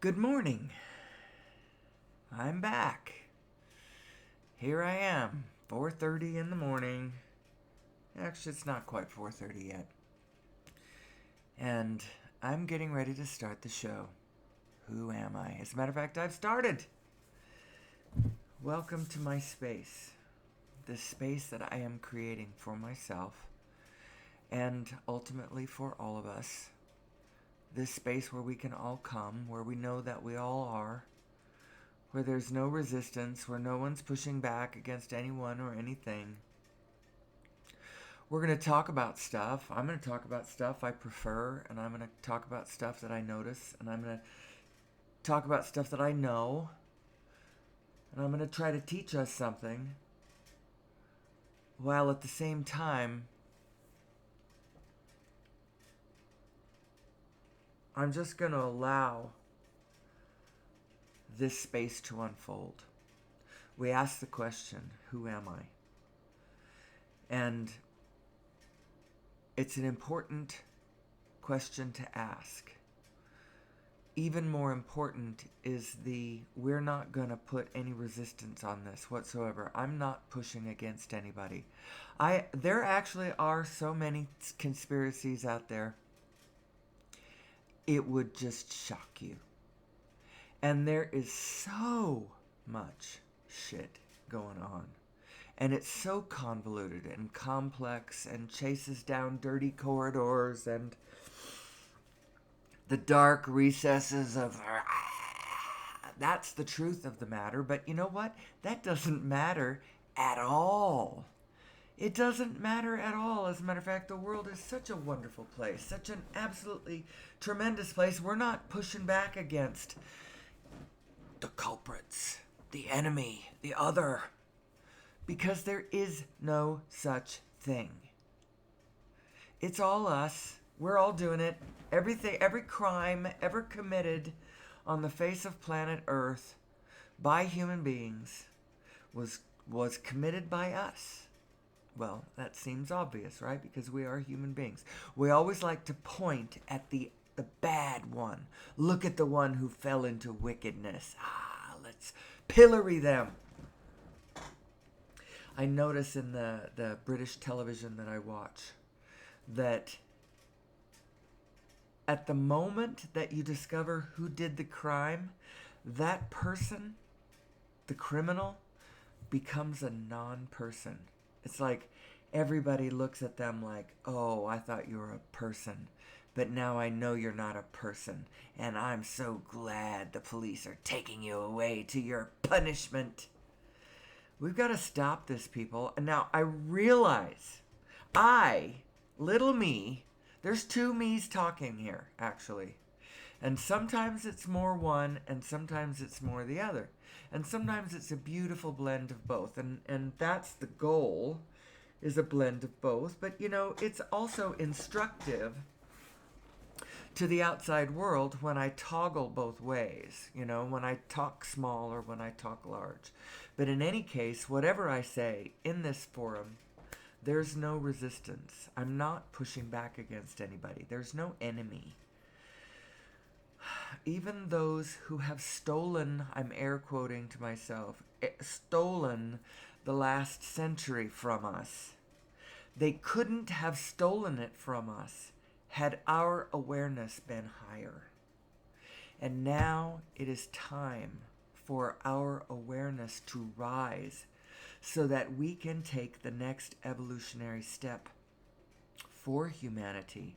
Good morning. I'm back. Here I am, 4:30 in the morning. Actually, it's not quite 4:30 yet. And I'm getting ready to start the show. Who am I? As a matter of fact, I've started. Welcome to my space. This space that I am creating for myself and ultimately for all of us. This space where we can all come, where we know that we all are, where there's no resistance, where no one's pushing back against anyone or anything. We're going to talk about stuff. I'm going to talk about stuff I prefer, and I'm going to talk about stuff that I notice, and I'm going to talk about stuff that I know, and I'm going to try to teach us something, while at the same time, I'm just going to allow this space to unfold. We ask the question, who am I? And it's an important question to ask. Even more important is we're not going to put any resistance on this whatsoever. I'm not pushing against anybody. There actually are so many conspiracies out there. It would just shock you. And there is so much shit going on. And it's so convoluted and complex and chases down dirty corridors and the dark recesses of... That's the truth of the matter. But you know what? That doesn't matter at all. It doesn't matter at all. As a matter of fact, the world is such a wonderful place, such an absolutely tremendous place. We're not pushing back against the culprits, the enemy, the other, because there is no such thing. It's all us. We're all doing it. Everything, every crime ever committed on the face of planet Earth by human beings was committed by us. Well, that seems obvious, right? Because we are human beings. We always like to point at the bad one. Look at the one who fell into wickedness. Let's pillory them. I notice in the British television that I watch that at the moment that you discover who did the crime, that person, the criminal, becomes a non-person. It's like everybody looks at them like, oh, I thought you were a person, but now I know you're not a person, and I'm so glad the police are taking you away to your punishment. We've got to stop this, people. And now I realize little me, there's two me's talking here, actually. And sometimes it's more one, and sometimes it's more the other. And sometimes it's a beautiful blend of both. And that's the goal, is a blend of both. But, it's also instructive to the outside world when I toggle both ways, when I talk small or when I talk large. But in any case, whatever I say in this forum, there's no resistance. I'm not pushing back against anybody. There's no enemy. Even those who have stolen, I'm air quoting to myself, stolen the last century from us, they couldn't have stolen it from us had our awareness been higher. And now it is time for our awareness to rise so that we can take the next evolutionary step for humanity,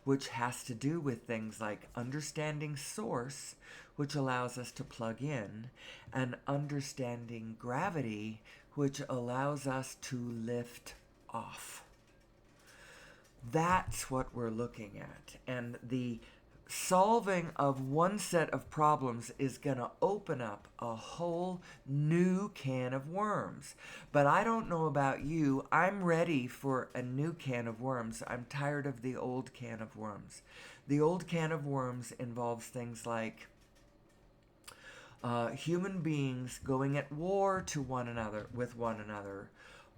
which has to do with things like understanding source, which allows us to plug in, and understanding gravity, which allows us to lift off. That's what we're looking at. And the solving of one set of problems is going to open up a whole new can of worms. But I don't know about you. I'm ready for a new can of worms. I'm tired of the old can of worms. The old can of worms involves things like human beings going at war with one another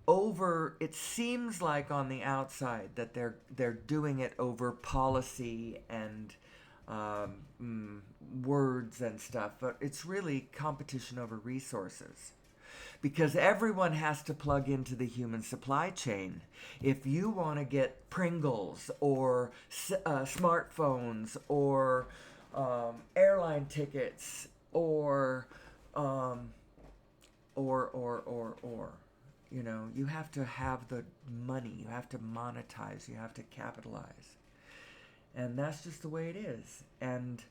over, it seems like on the outside that they're doing it over policy and words and stuff, but it's really competition over resources. Because everyone has to plug into the human supply chain. If you want to get Pringles or smartphones or airline tickets um, or, you know, you have to have the money, you have to monetize, you have to capitalize. And that's just the way it is. And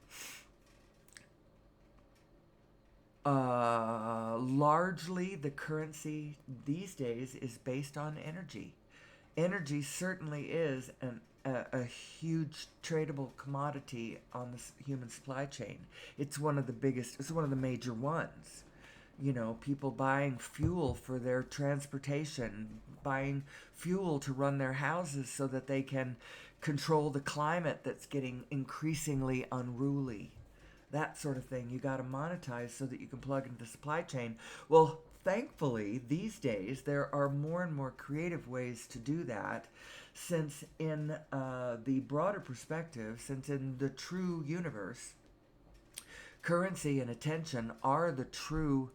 largely the currency these days is based on energy. Energy certainly is a huge tradable commodity on the human supply chain. It's one of the biggest, it's one of the major ones. You know, people buying fuel for their transportation, buying fuel to run their houses so that they can control the climate that's getting increasingly unruly. That sort of thing you got to monetize so that you can plug into the supply chain. Well, thankfully, these days there are more and more creative ways to do that, since in the broader perspective, since in the true universe, currency and attention are the true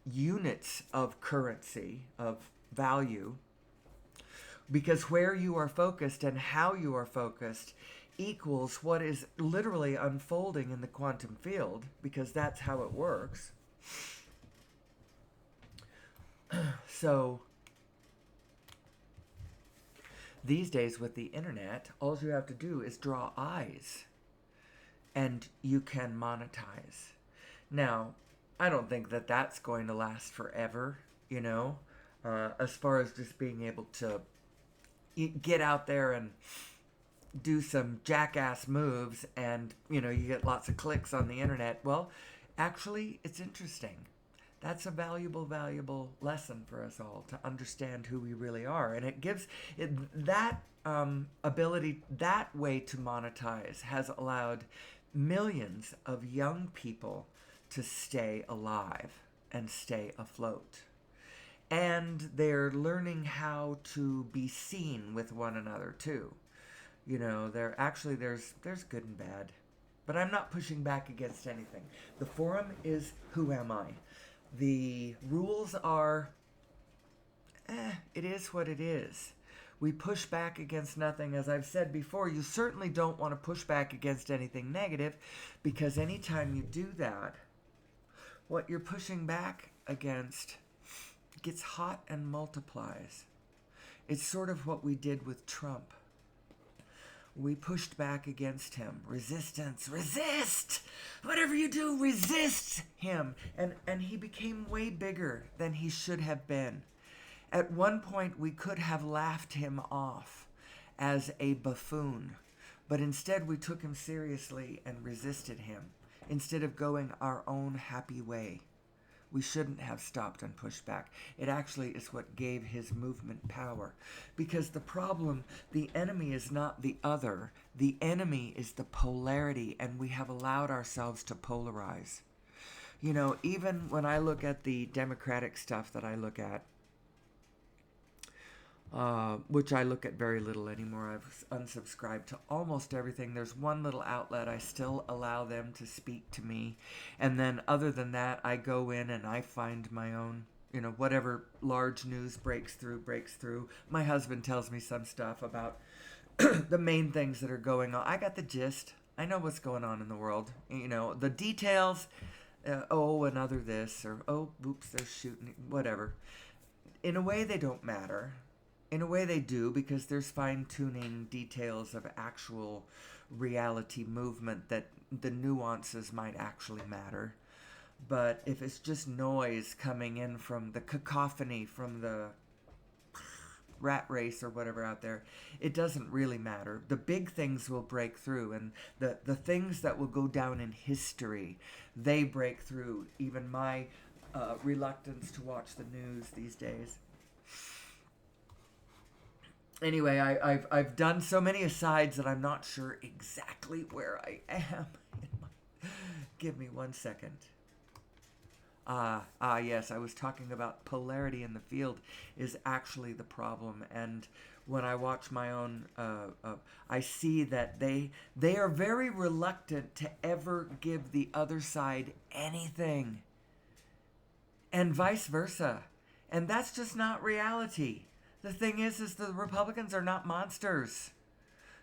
units of currency, of value, because where you are focused and how you are focused equals what is literally unfolding in the quantum field, because that's how it works. So these days with the internet, all you have to do is draw eyes and you can monetize. Now, I don't think that that's going to last forever, you know, as far as just being able to get out there and do some jackass moves and, you know, you get lots of clicks on the internet. Well, actually, it's interesting. That's a valuable lesson for us all to understand who we really are. And it gives it that ability, that way to monetize has allowed millions of young people to stay alive and stay afloat. And they're learning how to be seen with one another too. You know, there's good and bad. But I'm not pushing back against anything. The forum is who am I? The rules are it is what it is. We push back against nothing. As I've said before, you certainly don't want to push back against anything negative, because anytime you do that, what you're pushing back against gets hot and multiplies. It's sort of what we did with Trump. We pushed back against him. Resistance, resist! Whatever you do, resist him. And he became way bigger than he should have been. At one point, we could have laughed him off as a buffoon, but instead we took him seriously and resisted him, instead of going our own happy way. We shouldn't have stopped and pushed back. It actually is what gave his movement power. Because the problem, the enemy is not the other. The enemy is the polarity, and we have allowed ourselves to polarize. You know, even when I look at the Democratic stuff that I look at, which I look at very little anymore. I've unsubscribed to almost everything. There's one little outlet I still allow them to speak to me. And then other than that, I go in and I find my own, you know, whatever large news breaks through. My husband tells me some stuff about the main things that are going on. I got the gist. I know what's going on in the world. You know, the details, another this, or, oops, they're shooting, whatever. In a way, they don't matter. In a way they do, because there's fine-tuning details of actual reality movement that the nuances might actually matter. But if it's just noise coming in from the cacophony, from the rat race or whatever out there, it doesn't really matter. The big things will break through, and the things that will go down in history, they break through even my reluctance to watch the news these days. Anyway, I've done so many asides that I'm not sure exactly where I am. Give me 1 second. Yes, I was talking about polarity in the field is actually the problem, and when I watch my own, I see that they are very reluctant to ever give the other side anything, and vice versa. And that's just not reality. The thing is the Republicans are not monsters.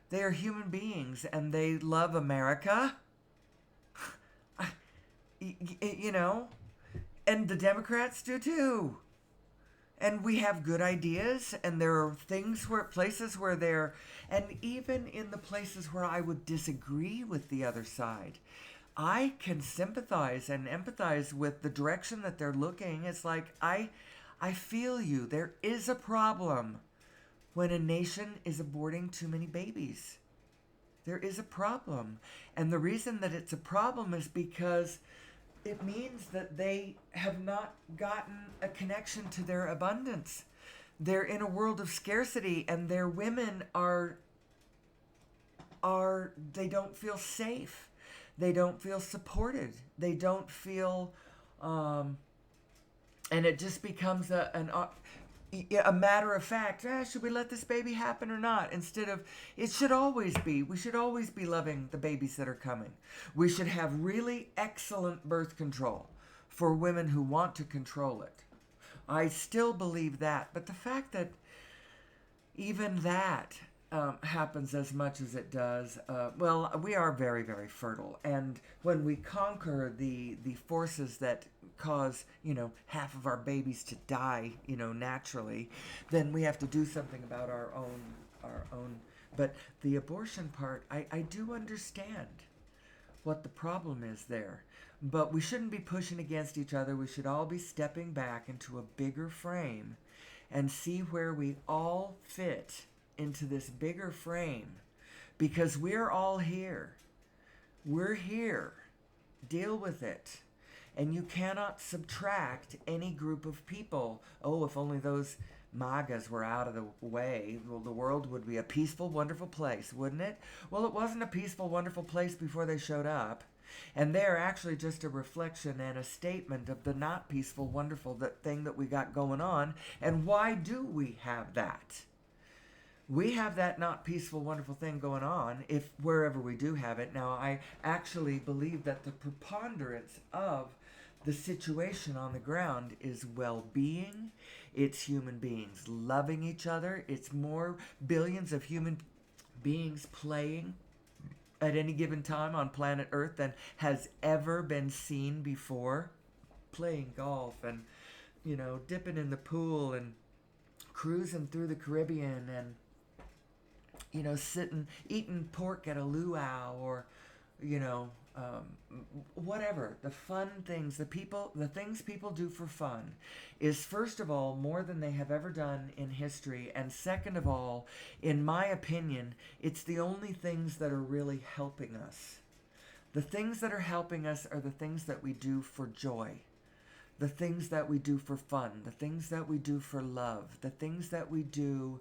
They are human beings, and they love America. You know, and the Democrats do too. And we have good ideas, and there are places where they're, and even in the places where I would disagree with the other side, I can sympathize and empathize with the direction that they're looking. It's like, I feel you. There is a problem when a nation is aborting too many babies. There is a problem. And the reason that it's a problem is because it means that they have not gotten a connection to their abundance. They're in a world of scarcity, and their women are they don't feel safe. They don't feel supported. They don't feel and it just becomes a matter of fact, should we let this baby happen or not? Instead of, we should always be loving the babies that are coming. We should have really excellent birth control for women who want to control it. I still believe that, but the fact that even that happens as much as it does, we are very, very fertile. And when we conquer the forces that cause, half of our babies to die, naturally, then we have to do something about our own. But the abortion part, I do understand what the problem is there. But we shouldn't be pushing against each other. We should all be stepping back into a bigger frame and see where we all fit into this bigger frame, because we're all here. We're here. Deal with it. And you cannot subtract any group of people. Oh, if only those MAGAs were out of the way, well, the world would be a peaceful, wonderful place, wouldn't it? Well, it wasn't a peaceful, wonderful place before they showed up. And they're actually just a reflection and a statement of the not peaceful, wonderful thing that we got going on. And why do we have that? We have that not peaceful, wonderful thing going on if wherever we do have it. Now, I actually believe that the preponderance of the situation on the ground is well-being. It's human beings loving each other. It's more billions of human beings playing at any given time on planet Earth than has ever been seen before. Playing golf and, dipping in the pool and cruising through the Caribbean and, sitting, eating pork at a luau or, whatever. The fun things, the things people do for fun is, first of all, more than they have ever done in history. And second of all, in my opinion, it's the only things that are really helping us. The things that are helping us are the things that we do for joy. The things that we do for fun. The things that we do for love. The things that we do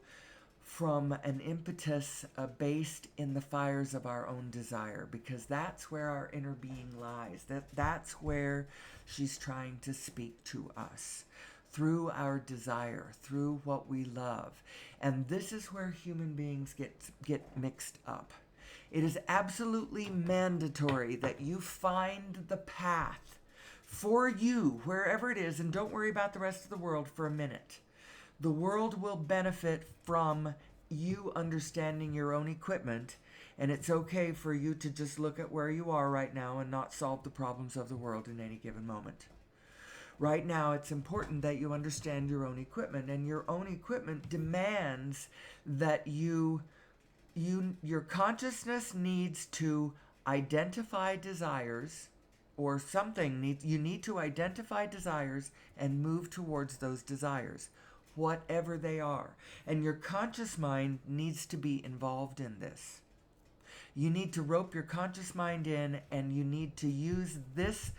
from an impetus based in the fires of our own desire, because that's where our inner being lies. That's where she's trying to speak to us, through our desire, through what we love. And this is where human beings get mixed up. It is absolutely mandatory that you find the path for you, wherever it is, and don't worry about the rest of the world for a minute. The world will benefit from you understanding your own equipment, and it's okay for you to just look at where you are right now and not solve the problems of the world in any given moment. Right now, it's important that you understand your own equipment, and your own equipment demands that your consciousness needs to identify desires, or you need to identify desires and move towards those desires, whatever they are. And your conscious mind needs to be involved in this. You need to rope your conscious mind in, and you need to use this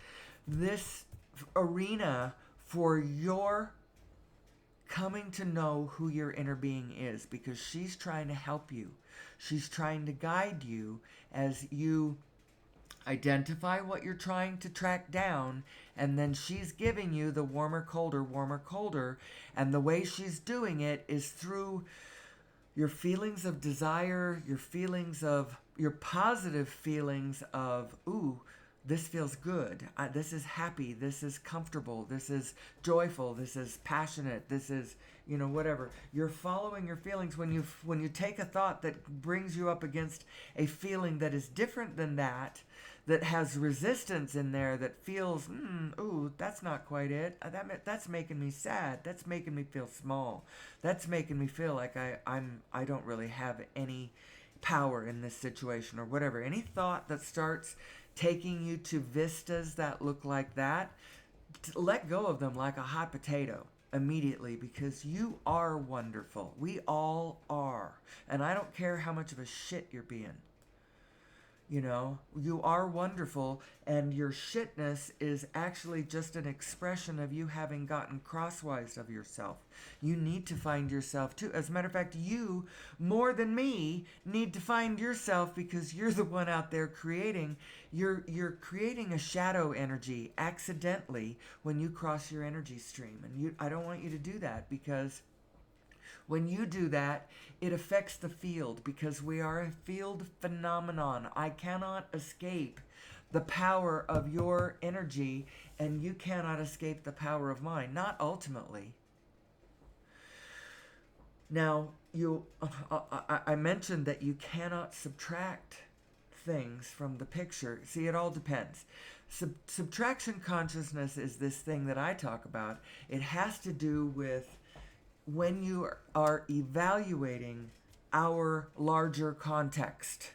arena for your coming to know who your inner being is, because she's trying to help you. She's trying to guide you as you identify what you're trying to track down, and then she's giving you the warmer, colder, and the way she's doing it is through your feelings of desire, your positive feelings of, ooh, this feels good. This is happy. This is comfortable. This is joyful. This is passionate. This is, whatever. You're following your feelings when you take a thought that brings you up against a feeling that is different than that has resistance in there, that feels, ooh, that's not quite it. That's making me sad. That's making me feel small. That's making me feel like I don't really have any power in this situation or whatever. Any thought that starts taking you to vistas that look like that, let go of them like a hot potato immediately, because you are wonderful. We all are. And I don't care how much of a shit you're being. You are wonderful, and your shitness is actually just an expression of you having gotten crosswise of yourself. You need to find yourself too. As a matter of fact, you, more than me, need to find yourself, because you're the one out there creating. You're creating a shadow energy accidentally when you cross your energy stream. And I don't want you to do that, because when you do that, it affects the field, because we are a field phenomenon. I cannot escape the power of your energy, and you cannot escape the power of mine. Not ultimately. Now, I mentioned that you cannot subtract things from the picture. See, it all depends. Subtraction consciousness is this thing that I talk about. It has to do with when you are evaluating our larger context.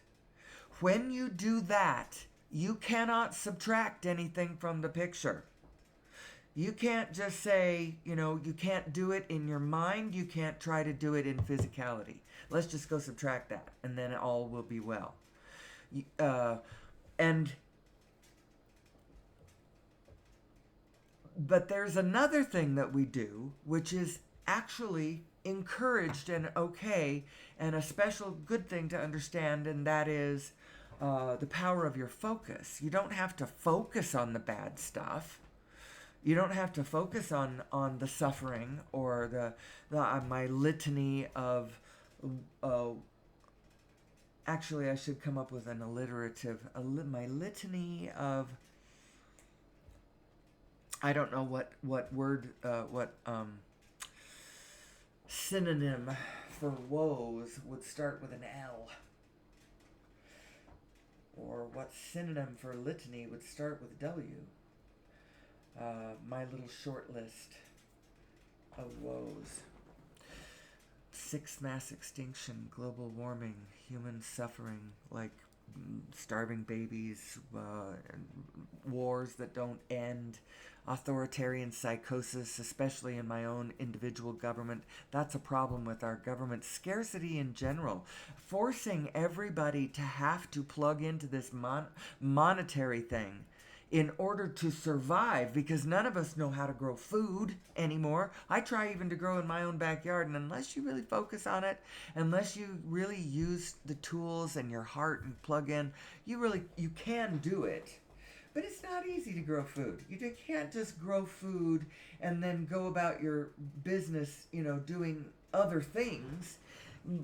When you do that, you cannot subtract anything from the picture. You can't just say, you can't do it in your mind. You can't try to do it in physicality. Let's just go subtract that, and then all will be well. But there's another thing that we do, which is actually encouraged and okay, and a special good thing to understand, and that is the power of your focus. You don't have to focus on the bad stuff. You don't have to focus on the suffering or my litany of. Actually, I should come up with an alliterative. My litany of. I don't know what word, synonym for woes would start with an L. Or what synonym for litany would start with W. My little short list of woes. Sixth mass extinction, global warming, human suffering, like starving babies, wars that don't end, authoritarian psychosis, especially in my own individual government. That's a problem with our government. Scarcity in general. Forcing everybody to have to plug into this monetary thing in order to survive, because none of us know how to grow food anymore. I try even to grow in my own backyard, and unless you really focus on it, unless you really use the tools and your heart and plug in, you can do it. But it's not easy to grow food. You can't just grow food and then go about your business, doing other things.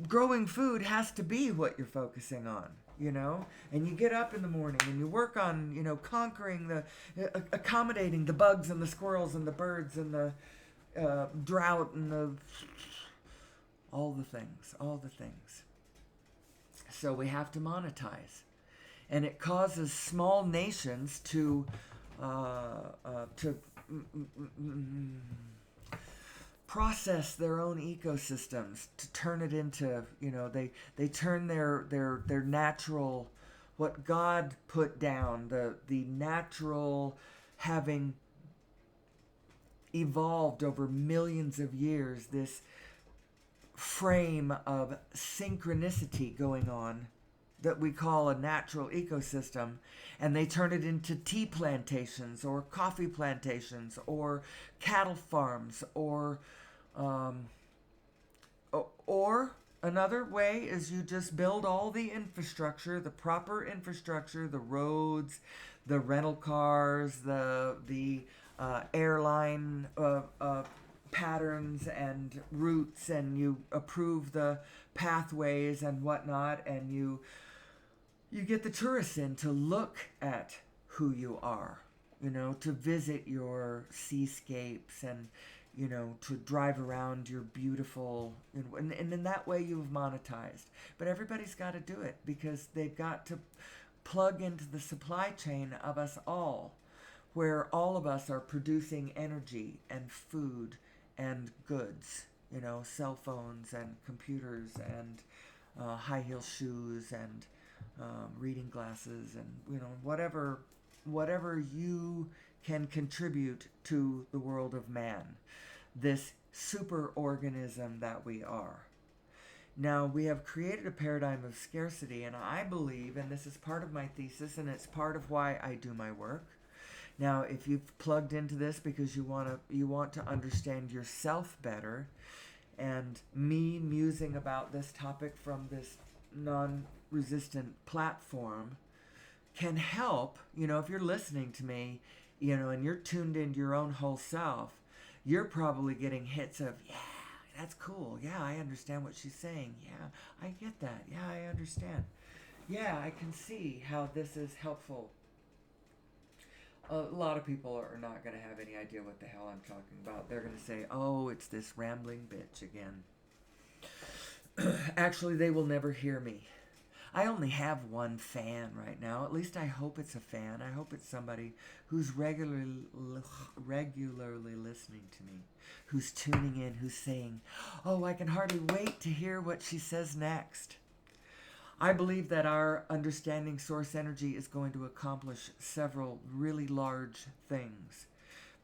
Growing food has to be what you're focusing on, and you get up in the morning and you work on, conquering accommodating the bugs and the squirrels and the birds and the drought and all the things. So we have to monetize. And it causes small nations to process their own ecosystems, to turn it into, they turn their natural, what God put down, the natural, having evolved over millions of years, this frame of synchronicity going on that we call a natural ecosystem, and they turn it into tea plantations or coffee plantations or cattle farms or another way is you just build all the infrastructure, the proper infrastructure, the roads, the rental cars, the airline patterns and routes, and you approve the pathways and whatnot, and you get the tourists in to look at who you are, to visit your seascapes, and to drive around your beautiful, and in that way you've monetized. But everybody's got to do it because they've got to plug into the supply chain of us all, where all of us are producing energy and food and goods, cell phones and computers and high heel shoes and reading glasses, and whatever you can contribute to the world of man, this super organism that we are. Now, we have created a paradigm of scarcity, and I believe, and this is part of my thesis, and it's part of why I do my work. Now, if you've plugged into this because you want to understand yourself better, and me musing about this topic from this non-resistant platform can help, if you're listening to me, and you're tuned into your own whole self, you're probably getting hits of, yeah, that's cool. Yeah, I understand what she's saying. Yeah, I get that. Yeah, I understand. Yeah, I can see how this is helpful. A lot of people are not going to have any idea what the hell I'm talking about. They're going to say, oh, it's this rambling bitch again. Actually, they will never hear me. I only have one fan right now. At least I hope it's a fan. I hope it's somebody who's regularly listening to me, who's tuning in, who's saying, oh, I can hardly wait to hear what she says next. I believe that our understanding source energy is going to accomplish several really large things,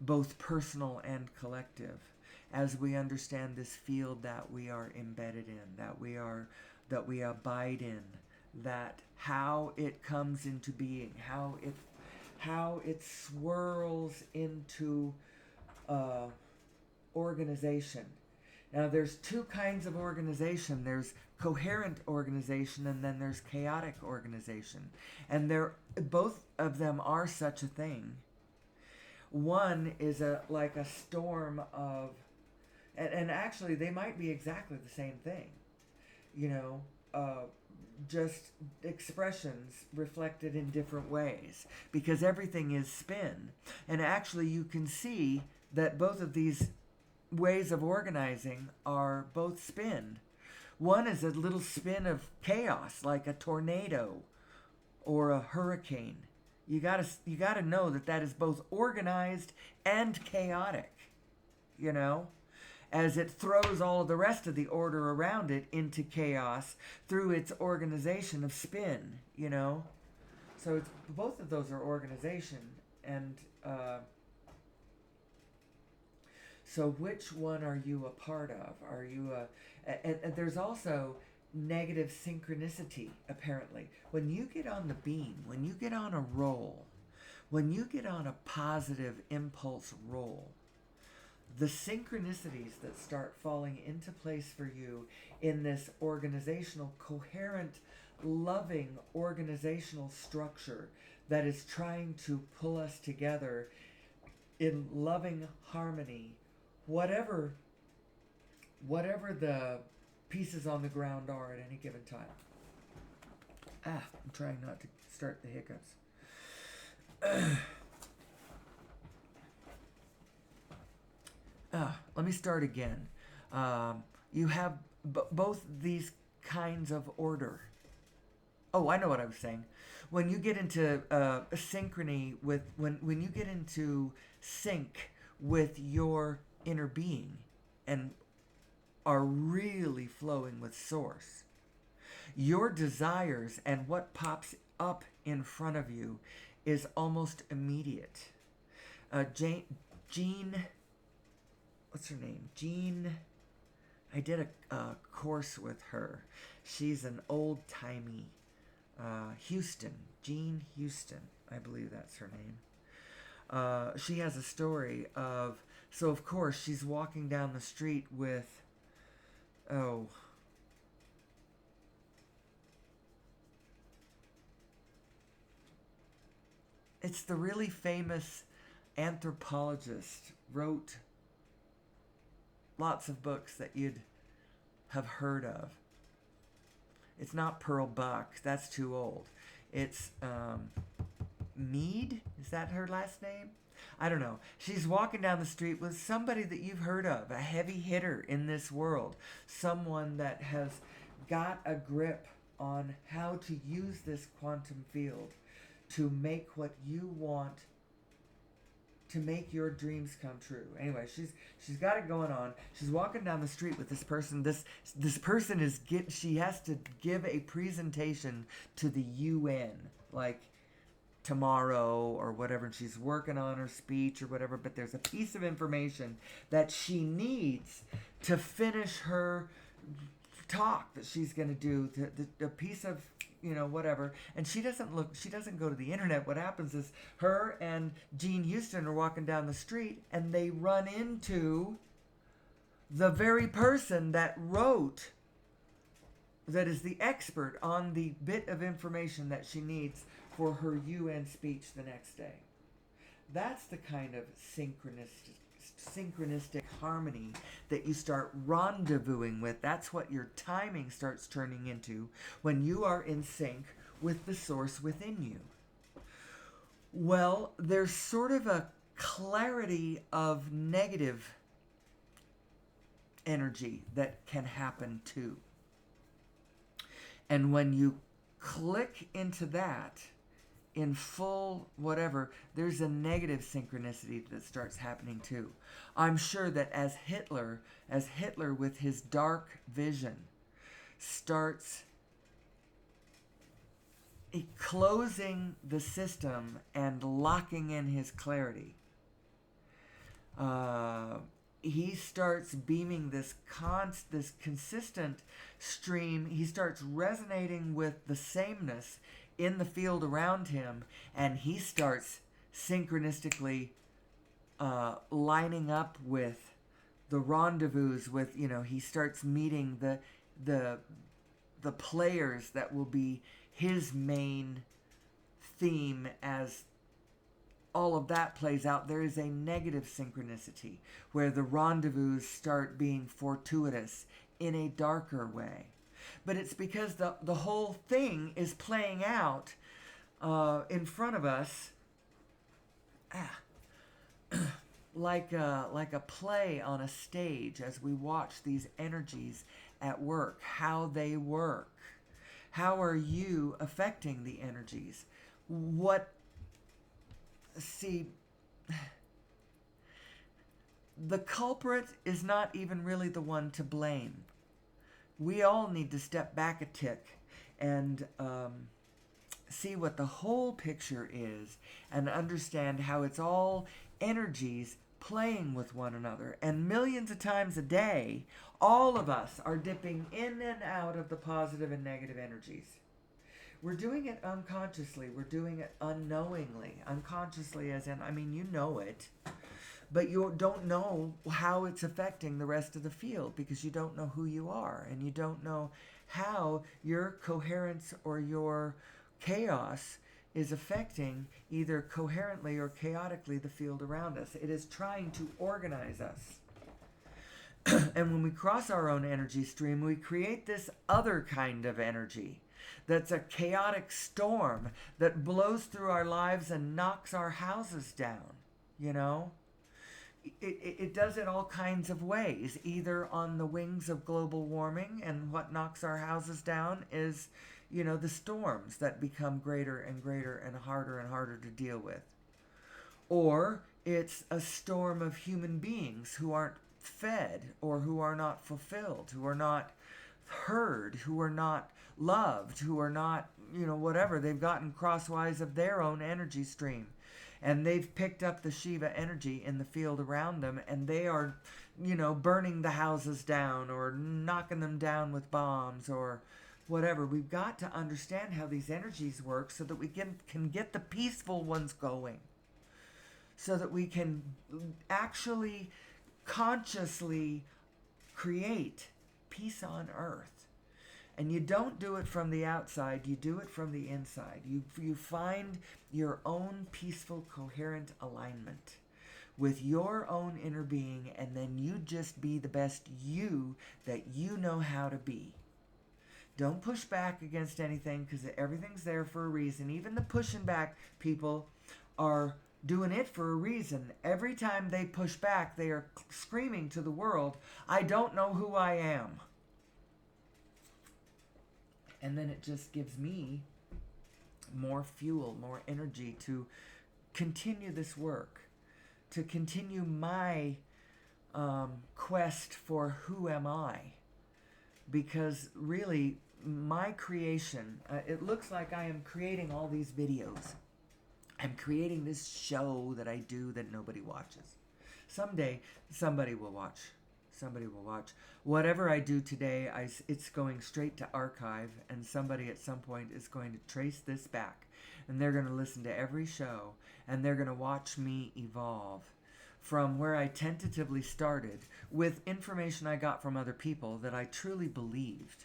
both personal and collective, as we understand this field that we are embedded in, that we abide in, that how it comes into being, how it swirls into organization. Now, there's two kinds of organization. There's coherent organization, and then there's chaotic organization. And both of them are such a thing. One is like a storm of, and actually they might be exactly the same thing. Just expressions reflected in different ways, because everything is spin. And actually you can see that both of these ways of organizing are both spin. One is a little spin of chaos, like a tornado or a hurricane. You gotta know that is both organized and chaotic, as it throws all of the rest of the order around it into chaos through its organization of spin, So both of those are organization, and so which one are you a part of? Are you and there's also negative synchronicity, apparently. When you get on the beam, when you get on a roll, when you get on a positive impulse roll, the synchronicities that start falling into place for you in this organizational, coherent, loving organizational structure that is trying to pull us together in loving harmony, whatever the pieces on the ground are at any given time. I'm trying not to start the hiccups. Let me start again. You have both these kinds of order. Oh, I know what I was saying. When you get into synchrony with, when you get into sync with your inner being and are really flowing with source, your desires and what pops up in front of you is almost immediate. Jean, what's her name? Jean, I did a course with her. She's an old-timey Houston, Jean Houston, I believe that's her name. She has a story of, so of course she's walking down the street with, it's the really famous anthropologist, wrote lots of books that you'd have heard of. It's not Pearl Buck. That's too old. It's Mead. Is that her last name? I don't know. She's walking down the street with somebody that you've heard of, a heavy hitter in this world, someone that has got a grip on how to use this quantum field to make what you want, to make your dreams come true. Anyway, she's got it going on. She's walking down the street with this person. This person she has to give a presentation to the UN, like tomorrow or whatever, and she's working on her speech or whatever, but there's a piece of information that she needs to finish her talk that she's going to do, a piece of, whatever, and she doesn't go to the internet. What happens is her and Jean Houston are walking down the street, and they run into the very person that is the expert on the bit of information that she needs for her UN speech the next day. That's the kind of synchronistic harmony that you start rendezvousing with. That's what your timing starts turning into when you are in sync with the source within you. Well, there's sort of a clarity of negative energy that can happen too. And when you click into that in full whatever, there's a negative synchronicity that starts happening too. I'm sure that as Hitler with his dark vision starts closing the system and locking in his clarity, he starts beaming this consistent stream. He starts resonating with the sameness in the field around him, and he starts synchronistically lining up with the rendezvous with, he starts meeting the players that will be his main theme. As all of that plays out, there is a negative synchronicity where the rendezvous start being fortuitous in a darker way. But it's because the whole thing is playing out in front of us like a play on a stage as we watch these energies at work, how they work. How are you affecting the energies? The culprit is not even really the one to blame. We all need to step back a tick and see what the whole picture is and understand how it's all energies playing with one another. And millions of times a day, all of us are dipping in and out of the positive and negative energies. We're doing it unconsciously. We're doing it unknowingly. Unconsciously as in, you know it. But you don't know how it's affecting the rest of the field because you don't know who you are, and you don't know how your coherence or your chaos is affecting either coherently or chaotically the field around us. It is trying to organize us. And when we cross our own energy stream, we create this other kind of energy that's a chaotic storm that blows through our lives and knocks our houses down, It does it all kinds of ways, either on the wings of global warming, and what knocks our houses down is, the storms that become greater and greater and harder to deal with. Or it's a storm of human beings who aren't fed or who are not fulfilled, who are not heard, who are not loved, who are not, whatever. They've gotten crosswise of their own energy stream. And they've picked up the Shiva energy in the field around them, and they are, burning the houses down or knocking them down with bombs or whatever. We've got to understand how these energies work so that we can get the peaceful ones going. So that we can actually consciously create peace on earth. And you don't do it from the outside, you do it from the inside. You find your own peaceful, coherent alignment with your own inner being, and then you just be the best you that you know how to be. Don't push back against anything, because everything's there for a reason. Even the pushing back people are doing it for a reason. Every time they push back, they are screaming to the world, I don't know who I am. And then it just gives me more fuel, more energy to continue this work, to continue my quest for who am I. Because really, my creation, it looks like I am creating all these videos. I'm creating this show that I do that nobody watches. Someday, somebody will watch. Somebody will watch. Whatever I do today, it's going straight to archive, and somebody at some point is going to trace this back. And they're going to listen to every show, and they're going to watch me evolve from where I tentatively started with information I got from other people that I truly believed.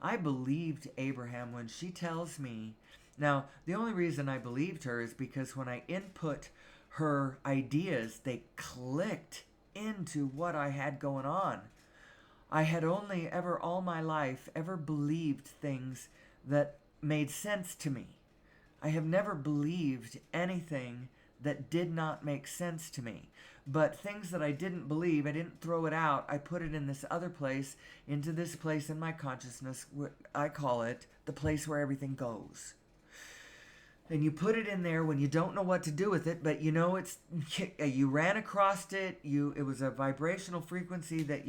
I believed Abraham when she tells me. Now, the only reason I believed her is because when I input her ideas, they clicked into what I had going on. I had only ever, all my life, ever believed things that made sense to me. I have never believed anything that did not make sense to me. But things that I didn't believe, I didn't throw it out. I put it in this other place, into this place in my consciousness. I call it the place where everything goes. And you put it in there when you don't know what to do with it, but you know you ran across it. It was a vibrational frequency that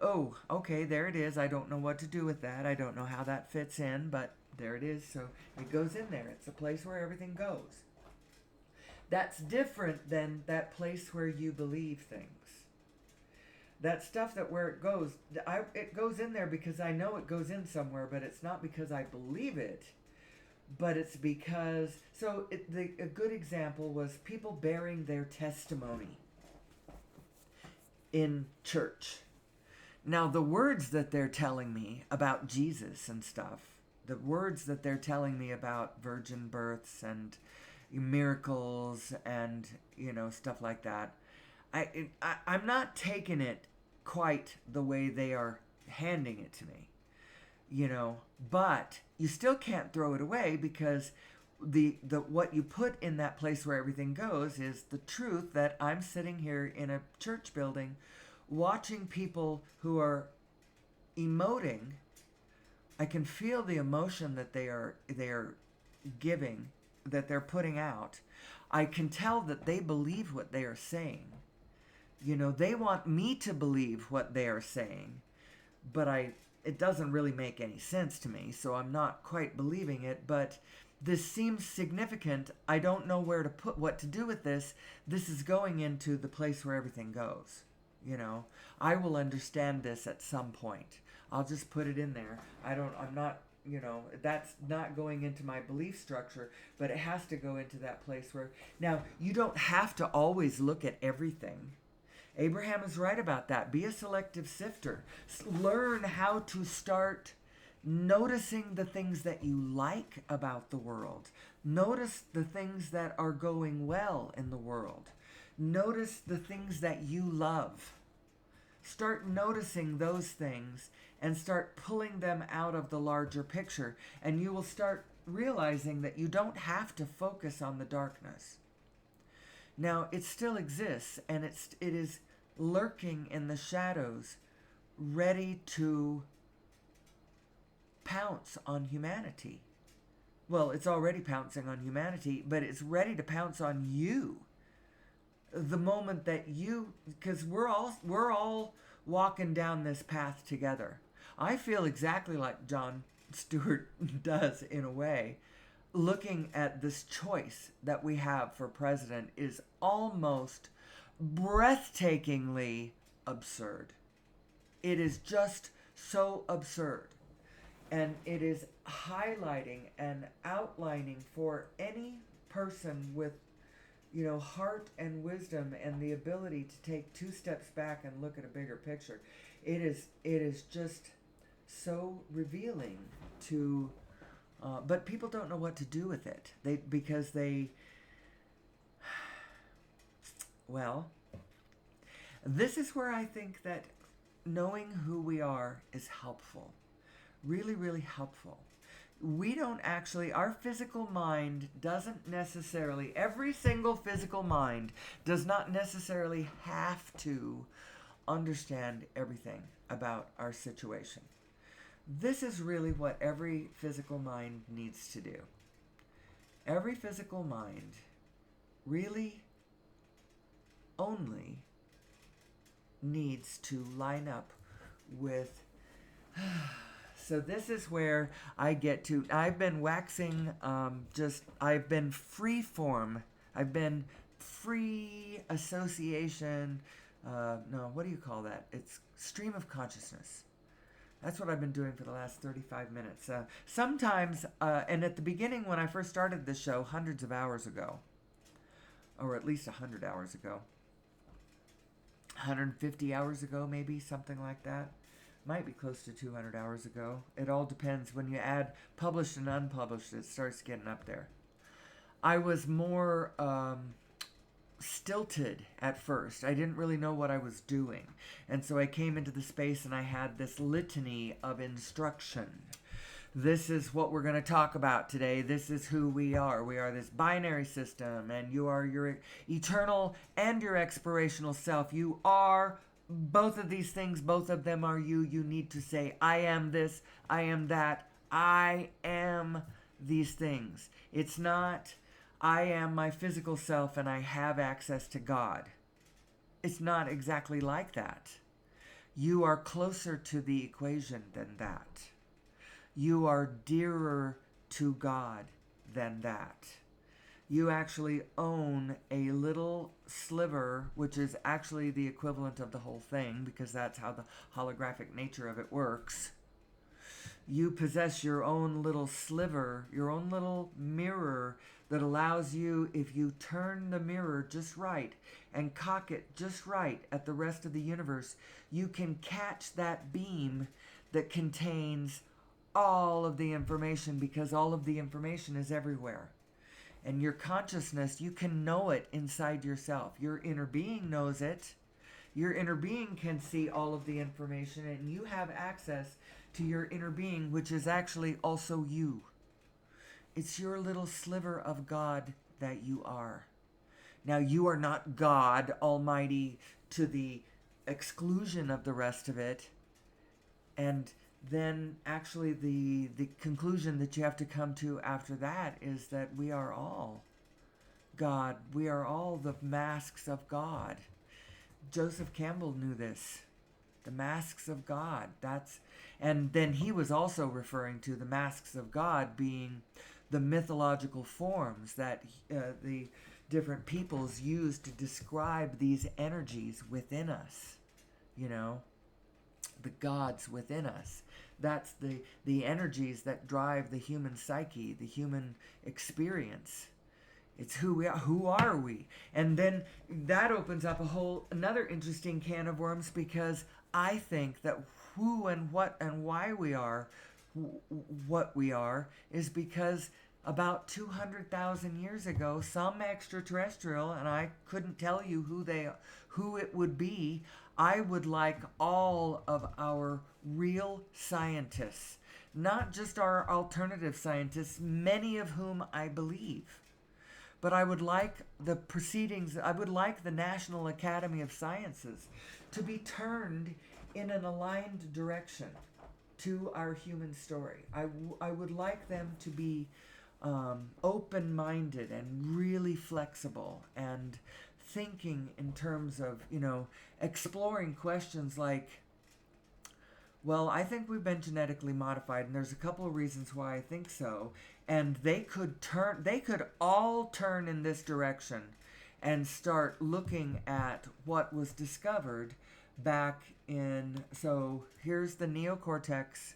oh, okay, there it is. I don't know what to do with that. I don't know how that fits in, but there it is. So it goes in there. It's a place where everything goes. That's different than that place where you believe things. That stuff that where it goes in there because I know it goes in somewhere, but it's not because I believe it, but it's because, a good example was people bearing their testimony in church. Now, the words that they're telling me about Jesus and stuff, the words that they're telling me about virgin births and miracles and stuff like that, I'm not taking it quite the way they are handing it to me, but you still can't throw it away, because the what you put in that place where everything goes is the truth that I'm sitting here in a church building watching people who are emoting. I can feel the emotion that they are giving, that they're putting out. I can tell that they believe what they are saying. They want me to believe what they are saying, but it doesn't really make any sense to me, so I'm not quite believing it, but this seems significant. I don't know what to do with this. This is going into the place where everything goes. I will understand this at some point. I'll just put it in there. I'm not, that's not going into my belief structure, but it has to go into that place where, now, you don't have to always look at everything. Abraham is right about that. Be a selective sifter. Learn how to start noticing the things that you like about the world. Notice the things that are going well in the world. Notice the things that you love. Start noticing those things and start pulling them out of the larger picture. And you will start realizing that you don't have to focus on the darkness. Now, it still exists, and it is lurking in the shadows, ready to pounce on humanity. Well, it's already pouncing on humanity, but it's ready to pounce on you. The moment that because we're all walking down this path together. I feel exactly like John Stewart does, in a way. Looking at this choice that we have for president is almost breathtakingly absurd. It is just so absurd. And it is highlighting and outlining for any person with heart and wisdom and the ability to take 2 steps back and look at a bigger picture. It is just so revealing to, but people don't know what to do with it. Well, this is where I think that knowing who we are is helpful. Really, really helpful. We don't actually, our physical mind doesn't necessarily, every single physical mind does not necessarily have to understand everything about our situation. This is really what every physical mind needs to do. Every physical mind really only needs to line up with. So this is where I get to. I've been waxing, I've been free form. I've been free association. No, what do you call that? It's stream of consciousness. That's what I've been doing for the last 35 minutes. Sometimes, and at the beginning when I first started this show, hundreds of hours ago, or at least 100 hours ago, 150 hours ago, maybe, something like that. Might be close to 200 hours ago. It all depends. When you add published and unpublished, it starts getting up there. I was more stilted at first. I didn't really know what I was doing. And so I came into the space and I had this litany of instruction. This is what we're going to talk about today. This is who we are. We are this binary system, and you are your eternal and your expirational self. You are both of these things. Both of them are you. You need to say, I am this, I am that, I am these things. It's not, I am my physical self and I have access to God. It's not exactly like that. You are closer to the equation than that. You are dearer to God than that. You actually own a little sliver, which is actually the equivalent of the whole thing, because that's how the holographic nature of it works. You possess your own little sliver, your own little mirror that allows you, if you turn the mirror just right and cock it just right at the rest of the universe, you can catch that beam that contains all of the information, because all of the information is everywhere. And your consciousness, you can know it inside yourself. Your inner being knows it. Your inner being can see all of the information, and you have access to your inner being, which is actually also you. It's your little sliver of God that you are. Now, you are not God Almighty to the exclusion of the rest of it. And then actually the conclusion that you have to come to after that is that we are all God. We are all the masks of God. Joseph Campbell knew this. The masks of God. And then he was also referring to the masks of God being the mythological forms that the different peoples use to describe these energies within us. You know, the gods within us. That's the energies that drive the human psyche, the human experience. It's who we are. Who are we? And then that opens up another interesting can of worms, because I think that who and what and why we are what we are is because about 200,000 years ago, some extraterrestrial, and I couldn't tell you who it would be. I would like all of our real scientists, not just our alternative scientists, many of whom I believe. But I would like the proceedings, I would like the National Academy of Sciences to be turned in an aligned direction to our human story. I would like them to be open-minded and really flexible and thinking in terms of, exploring questions like, well, I think we've been genetically modified, and there's a couple of reasons why I think so. And they could all turn in this direction and start looking at what was discovered back in, so here's the neocortex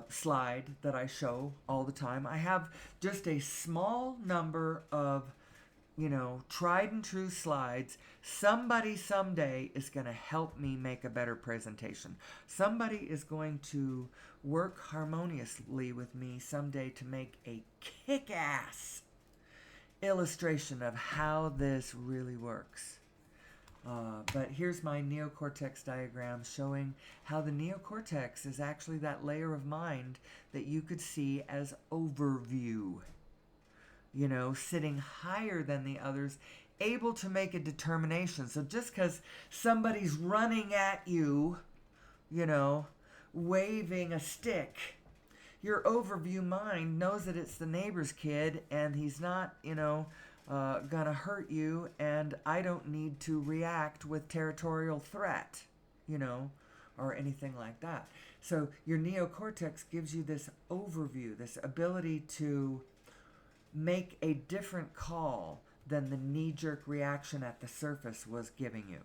slide that I show all the time. I have just a small number of tried and true slides. Somebody someday is going to help me make a better presentation. Somebody is going to work harmoniously with me someday to make a kick-ass illustration of how this really works. But here's my neocortex diagram showing how the neocortex is actually that layer of mind that you could see as overview. You know, sitting higher than the others, able to make a determination. So just because somebody's running at you, you know, waving a stick, your overview mind knows that it's the neighbor's kid and he's not, gonna hurt you, and I don't need to react with territorial threat, you know, or anything like that. So your neocortex gives you this overview, this ability to make a different call than the knee-jerk reaction at the surface was giving you.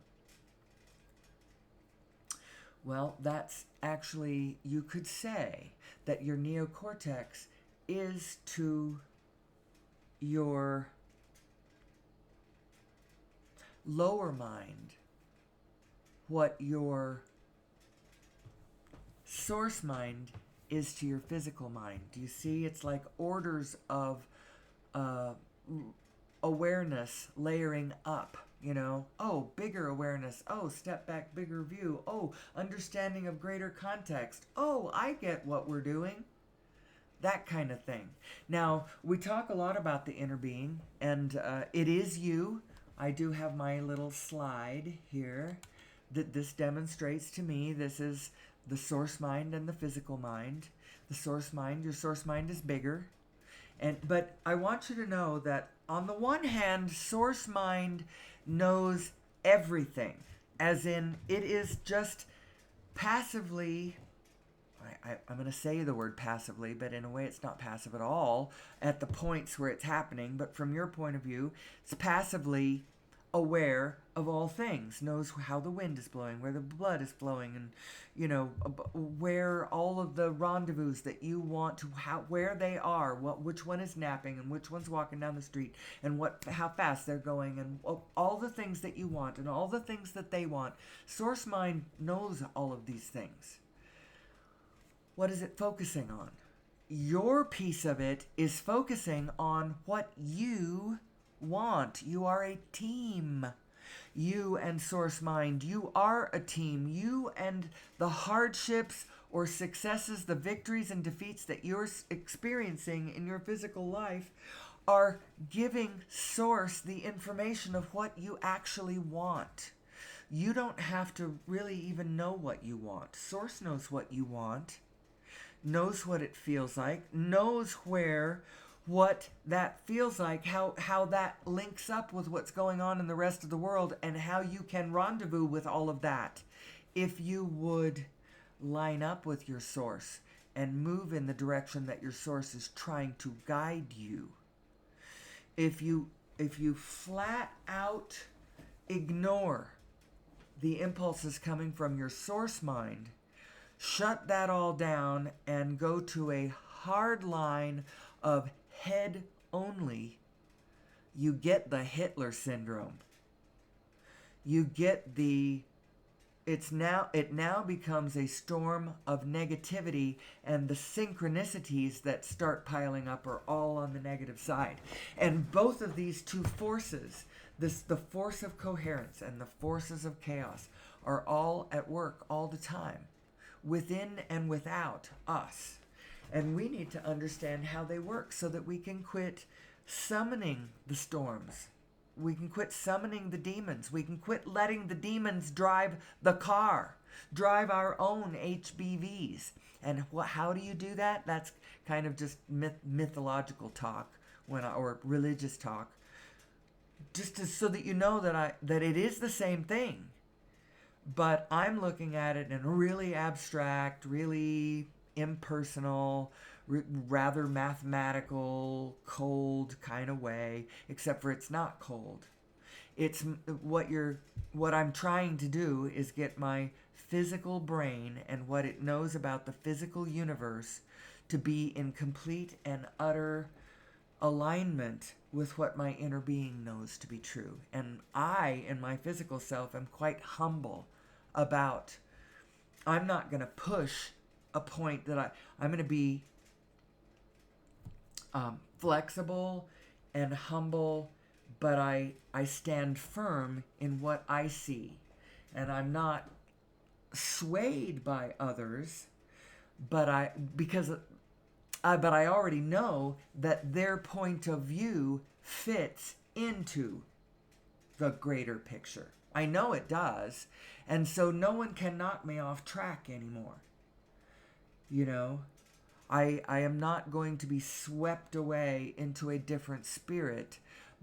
Well, that's actually, you could say that your neocortex is to your lower mind what your source mind is to your physical mind. Do you see? It's like orders of awareness layering up. Oh, bigger awareness. Oh, step back, bigger view. Oh, understanding of greater context. Oh, I get what we're doing. That kind of thing. Now, we talk a lot about the inner being, and it is you. I do have my little slide here that this demonstrates to me. This is the source mind and the physical mind. The source mind, your source mind is bigger. But I want you to know that on the one hand, source mind knows everything, as in it is just passively, I'm going to say the word passively, but in a way it's not passive at all at the points where it's happening. But from your point of view, it's passively aware of all things, knows how the wind is blowing, where the blood is flowing, and where all of the rendezvous that you want to, where they are, which one is napping and which one's walking down the street, and how fast they're going, and all the things that you want and all the things that they want. Source mind knows all of these things. What is it focusing on? Your piece of it is focusing on what you want. You are a team. You and source mind, you are a team. You and the hardships or successes, the victories and defeats that you're experiencing in your physical life are giving source the information of what you actually want. You don't have to really even know what you want. Source knows what you want, knows what it feels like, knows what that feels like, how that links up with what's going on in the rest of the world, and how you can rendezvous with all of that if you would line up with your source and move in the direction that your source is trying to guide you. If you flat out ignore the impulses coming from your source mind, shut that all down and go to a hard line of head only, you get the Hitler syndrome. You get it now becomes a storm of negativity, and the synchronicities that start piling up are all on the negative side. And both of these two forces, the force of coherence and the forces of chaos, are all at work all the time, within and without us. And we need to understand how they work so that we can quit summoning the storms. We can quit summoning the demons. We can quit letting the demons drive the car, drive our own HBVs. And how do you do that? That's kind of just mythological talk or religious talk. Just so that you know that it is the same thing. But I'm looking at it in a really abstract, really impersonal, rather mathematical, cold kind of way, except for it's not cold. It's what I'm trying to do is get my physical brain and what it knows about the physical universe to be in complete and utter alignment with what my inner being knows to be true. And I, in my physical self, am quite humble about, I'm not going to push a point that I'm going to be flexible and humble, but I stand firm in what I see. And I'm not swayed by others, but I already know that their point of view fits into the greater picture. I know it does. And so no one can knock me off track anymore. You know, I am not going to be swept away into a different spirit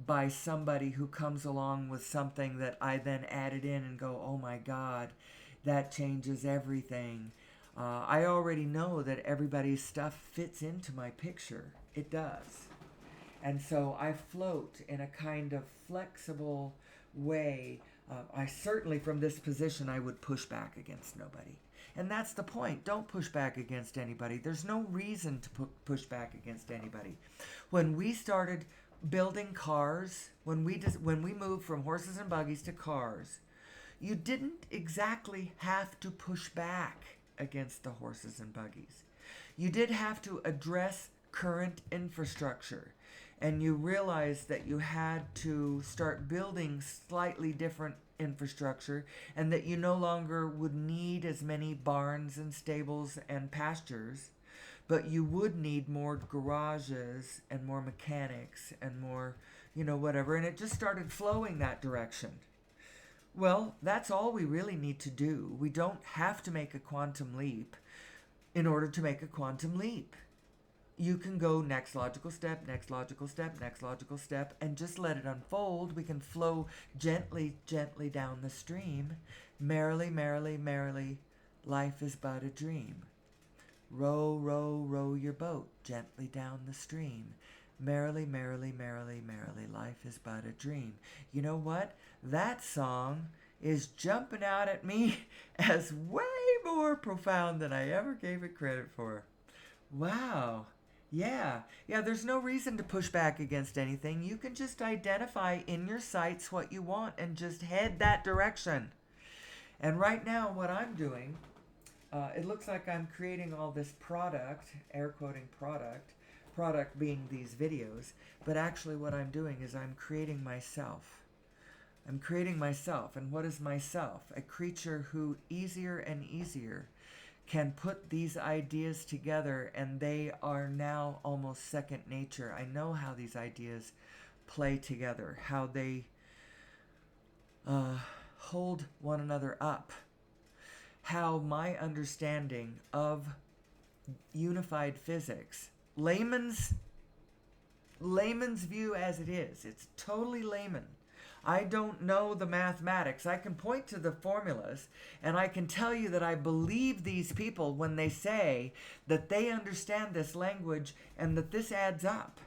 by somebody who comes along with something that I then added in and go, oh my God, that changes everything. I already know that everybody's stuff fits into my picture. It does. And so I float in a kind of flexible way. I certainly, from this position, I would push back against nobody. And that's the point. Don't push back against anybody. There's no reason to push back against anybody. When we started building cars, when we moved from horses and buggies to cars, you didn't exactly have to push back against the horses and buggies. You did have to address current infrastructure. And you realized that you had to start building slightly different infrastructure, and that you no longer would need as many barns and stables and pastures, but you would need more garages and more mechanics and more, whatever. And it just started flowing that direction. Well, that's all we really need to do. We don't have to make a quantum leap in order to make a quantum leap. You can go next logical step, next logical step, next logical step, and just let it unfold. We can flow gently, gently down the stream. Merrily, merrily, merrily, life is but a dream. Row, row, row your boat gently down the stream. Merrily, merrily, merrily, merrily, life is but a dream. You know what? That song is jumping out at me as way more profound than I ever gave it credit for. Wow. Yeah, there's no reason to push back against anything. You can just identify in your sights what you want and just head that direction. And right now, what I'm doing, it looks like I'm creating all this product, air quoting product being these videos, but actually what I'm doing is I'm creating myself. I'm creating myself. And what is myself? A creature who easier and easier can put these ideas together, and they are now almost second nature. I know how these ideas play together, how they hold one another up, how my understanding of unified physics, layman's view as it is, it's totally layman. I don't know the mathematics. I can point to the formulas, and I can tell you that I believe these people when they say that they understand this language and that this adds up.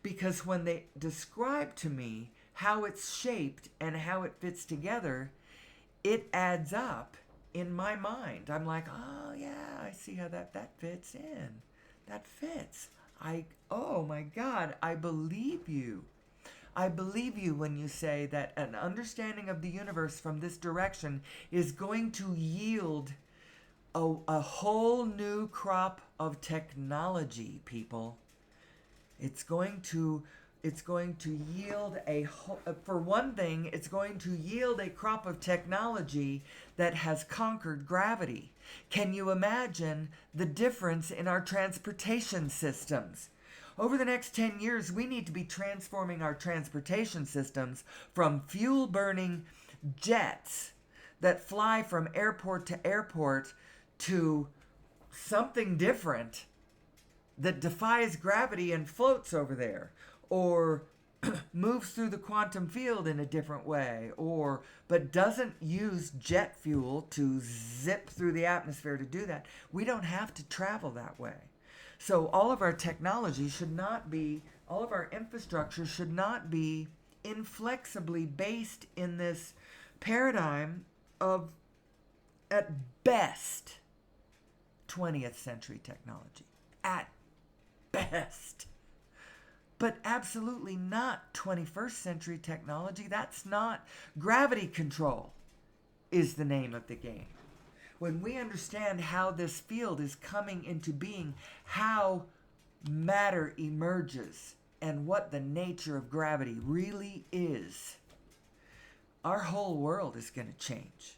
Because when they describe to me how it's shaped and how it fits together, it adds up in my mind. I'm like, oh yeah, I see how that fits in. That fits. Oh my God, I believe you. I believe you when you say that an understanding of the universe from this direction is going to yield a whole new crop of technology, people. It's going to yield for one thing, it's going to yield a crop of technology that has conquered gravity. Can you imagine the difference in our transportation systems? Over the next 10 years, we need to be transforming our transportation systems from fuel-burning jets that fly from airport to airport to something different that defies gravity and floats over there, or moves through the quantum field in a different way, but doesn't use jet fuel to zip through the atmosphere to do that. We don't have to travel that way. So all of our technology all of our infrastructure should not be inflexibly based in this paradigm of, at best, 20th century technology. At best. But absolutely not 21st century technology. That's not gravity control is the name of the game. When we understand how this field is coming into being, how matter emerges, and what the nature of gravity really is, our whole world is going to change.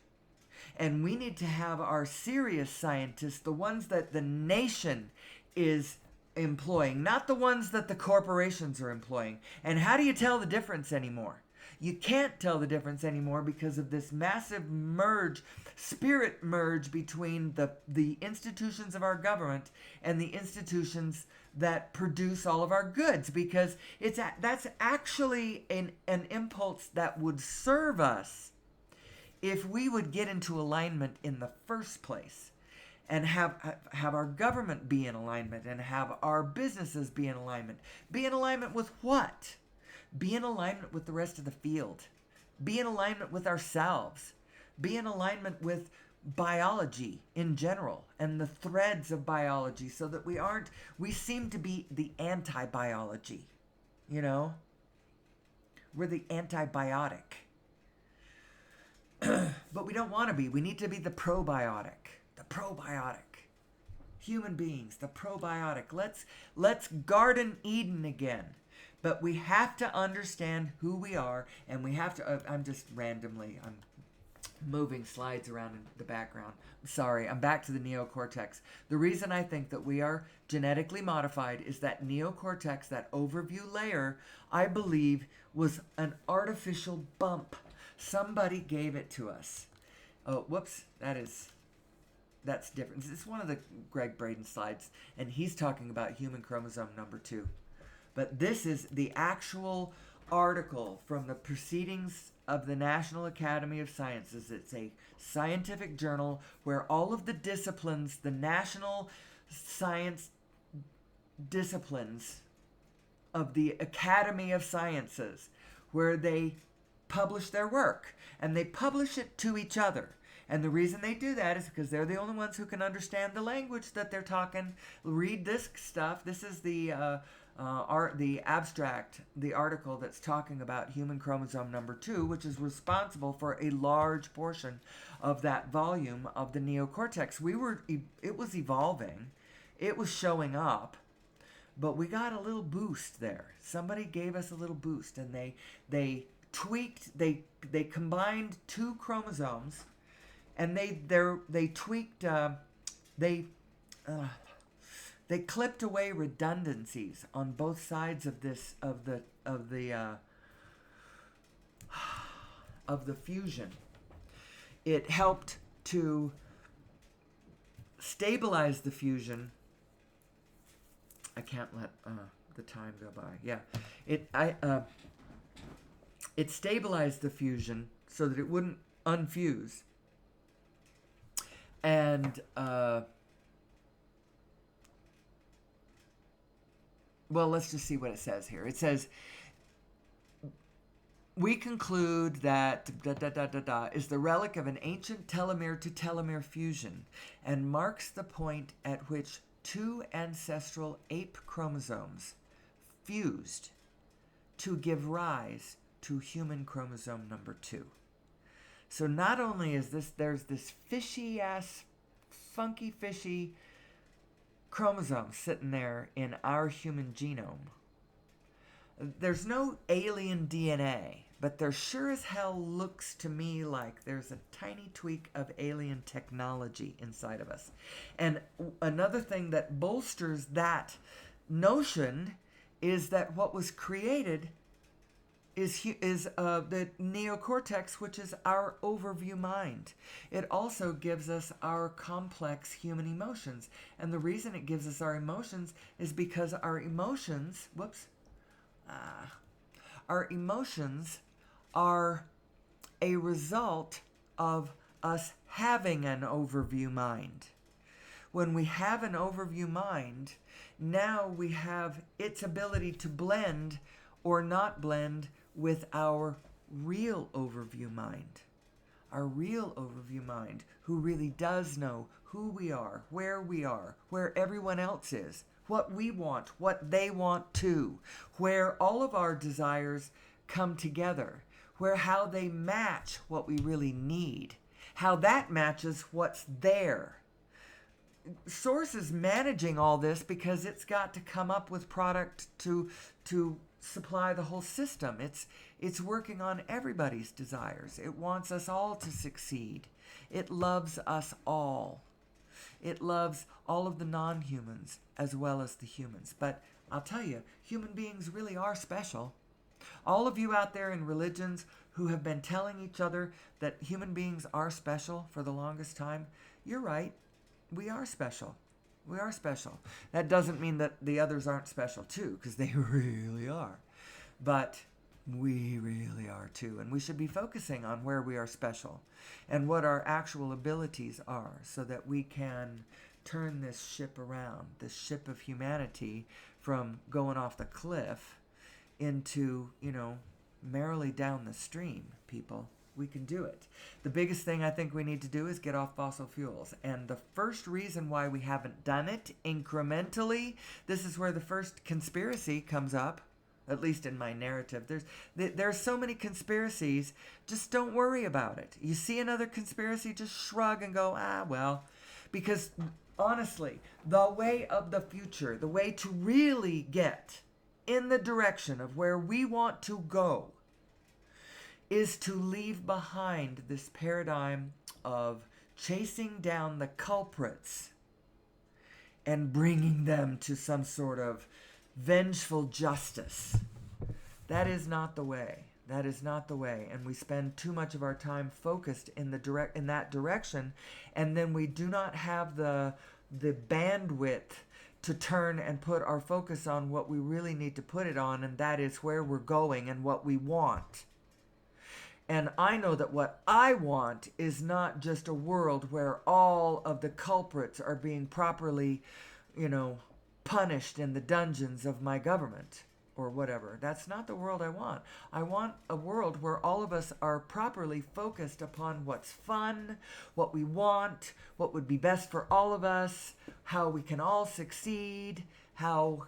And we need to have our serious scientists, the ones that the nation is employing, not the ones that the corporations are employing. And how do you tell the difference anymore? You can't tell the difference anymore because of this massive merge, spirit merge between the institutions of our government and the institutions that produce all of our goods, because that's actually an impulse that would serve us if we would get into alignment in the first place and have our government be in alignment and have our businesses be in alignment. Be in alignment with what? Be in alignment with the rest of the field. Be in alignment with ourselves. Be in alignment with biology in general and the threads of biology, so that we seem to be the anti-biology, you know? We're the antibiotic. But we don't want to be. We need to be the probiotic. The probiotic. Human beings, the probiotic. Let's garden Eden again. But we have to understand who we are, and we have to... I'm moving slides around in the background. I'm sorry, I'm back to the neocortex. The reason I think that we are genetically modified is that neocortex, that overview layer, I believe was an artificial bump. Somebody gave it to us. Oh, whoops, that's different. This is one of the Greg Braden slides, and he's talking about human chromosome number 2. But this is the actual article from the Proceedings of the National Academy of Sciences. It's a scientific journal where all of the disciplines, the national science disciplines of the Academy of Sciences, where they publish their work, and they publish it to each other. And the reason they do that is because they're the only ones who can understand the language that they're talking. Read this stuff. This is the abstract, the article that's talking about human chromosome number 2, which is responsible for a large portion of that volume of the neocortex. It was evolving, it was showing up, but we got a little boost there. Somebody gave us a little boost, and they tweaked, they combined 2 chromosomes, and they tweaked, they clipped away redundancies on both sides of this of the fusion. It helped to stabilize the fusion. I can't let the time go by. Yeah, it stabilized the fusion so that it wouldn't unfuse. And well, let's just see what it says here. It says, we conclude that is the relic of an ancient telomere to telomere fusion and marks the point at which 2 ancestral ape chromosomes fused to give rise to human chromosome number 2. So not only is there's this funky fishy chromosome sitting there in our human genome. There's no alien DNA, but there sure as hell looks to me like there's a tiny tweak of alien technology inside of us. And another thing that bolsters that notion is that what was created is the neocortex, which is our overview mind. It also gives us our complex human emotions. And the reason it gives us our emotions is because our emotions, our emotions are a result of us having an overview mind. When we have an overview mind, now we have its ability to blend or not blend with our real overview mind. Our real overview mind, who really does know who we are, where everyone else is, what we want, what they want too, where all of our desires come together, where how they match what we really need, how that matches what's there. Source is managing all this because it's got to come up with product to to supply the whole system. It's working on everybody's desires. It wants us all to succeed. It loves us all. It loves all of the non-humans as well as the humans. But I'll tell you, human beings really are special. All of you out there in religions who have been telling each other that human beings are special for the longest time, you're right. We are special. We are special. That doesn't mean that the others aren't special too, because they really are. But we really are too. And we should be focusing on where we are special and what our actual abilities are so that we can turn this ship around, this ship of humanity from going off the cliff into, merrily down the stream, people. We can do it. The biggest thing I think we need to do is get off fossil fuels. And the first reason why we haven't done it incrementally, this is where the first conspiracy comes up, at least in my narrative. There's so many conspiracies, just don't worry about it. You see another conspiracy, just shrug and go, well. Because honestly, the way of the future, the way to really get in the direction of where we want to go is to leave behind this paradigm of chasing down the culprits and bringing them to some sort of vengeful justice. That is not the way. That is not the way. And we spend too much of our time focused in that direction, and then we do not have the bandwidth to turn and put our focus on what we really need to put it on, and that is where we're going and what we want. And I know that what I want is not just a world where all of the culprits are being properly, punished in the dungeons of my government or whatever. That's not the world I want. I want a world where all of us are properly focused upon what's fun, what we want, what would be best for all of us, how we can all succeed, how,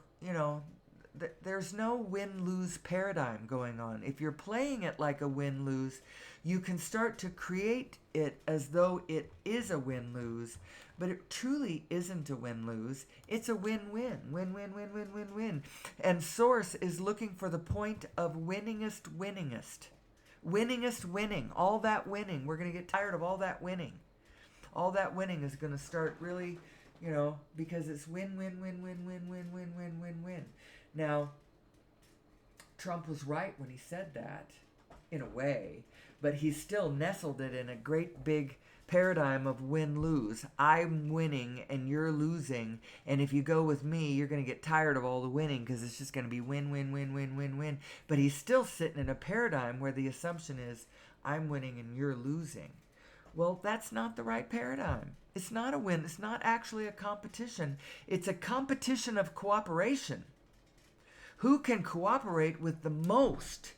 there's no win-lose paradigm going on. If you're playing it like a win-lose, you can start to create it as though it is a win-lose, but it truly isn't a win-lose. It's a win-win. Win-win-win-win-win-win. And Source is looking for the point of winningest. Winningest winning. All that winning. We're going to get tired of all that winning. All that winning is going to start really, because it's win-win-win-win-win-win-win-win-win-win. Now, Trump was right when he said that, in a way, but he still nestled it in a great big paradigm of win-lose. I'm winning and you're losing, and if you go with me, you're going to get tired of all the winning because it's just going to be win-win-win-win-win-win. But he's still sitting in a paradigm where the assumption is, I'm winning and you're losing. Well, that's not the right paradigm. It's not a win. It's not actually a competition. It's a competition of cooperation. Who can cooperate with the most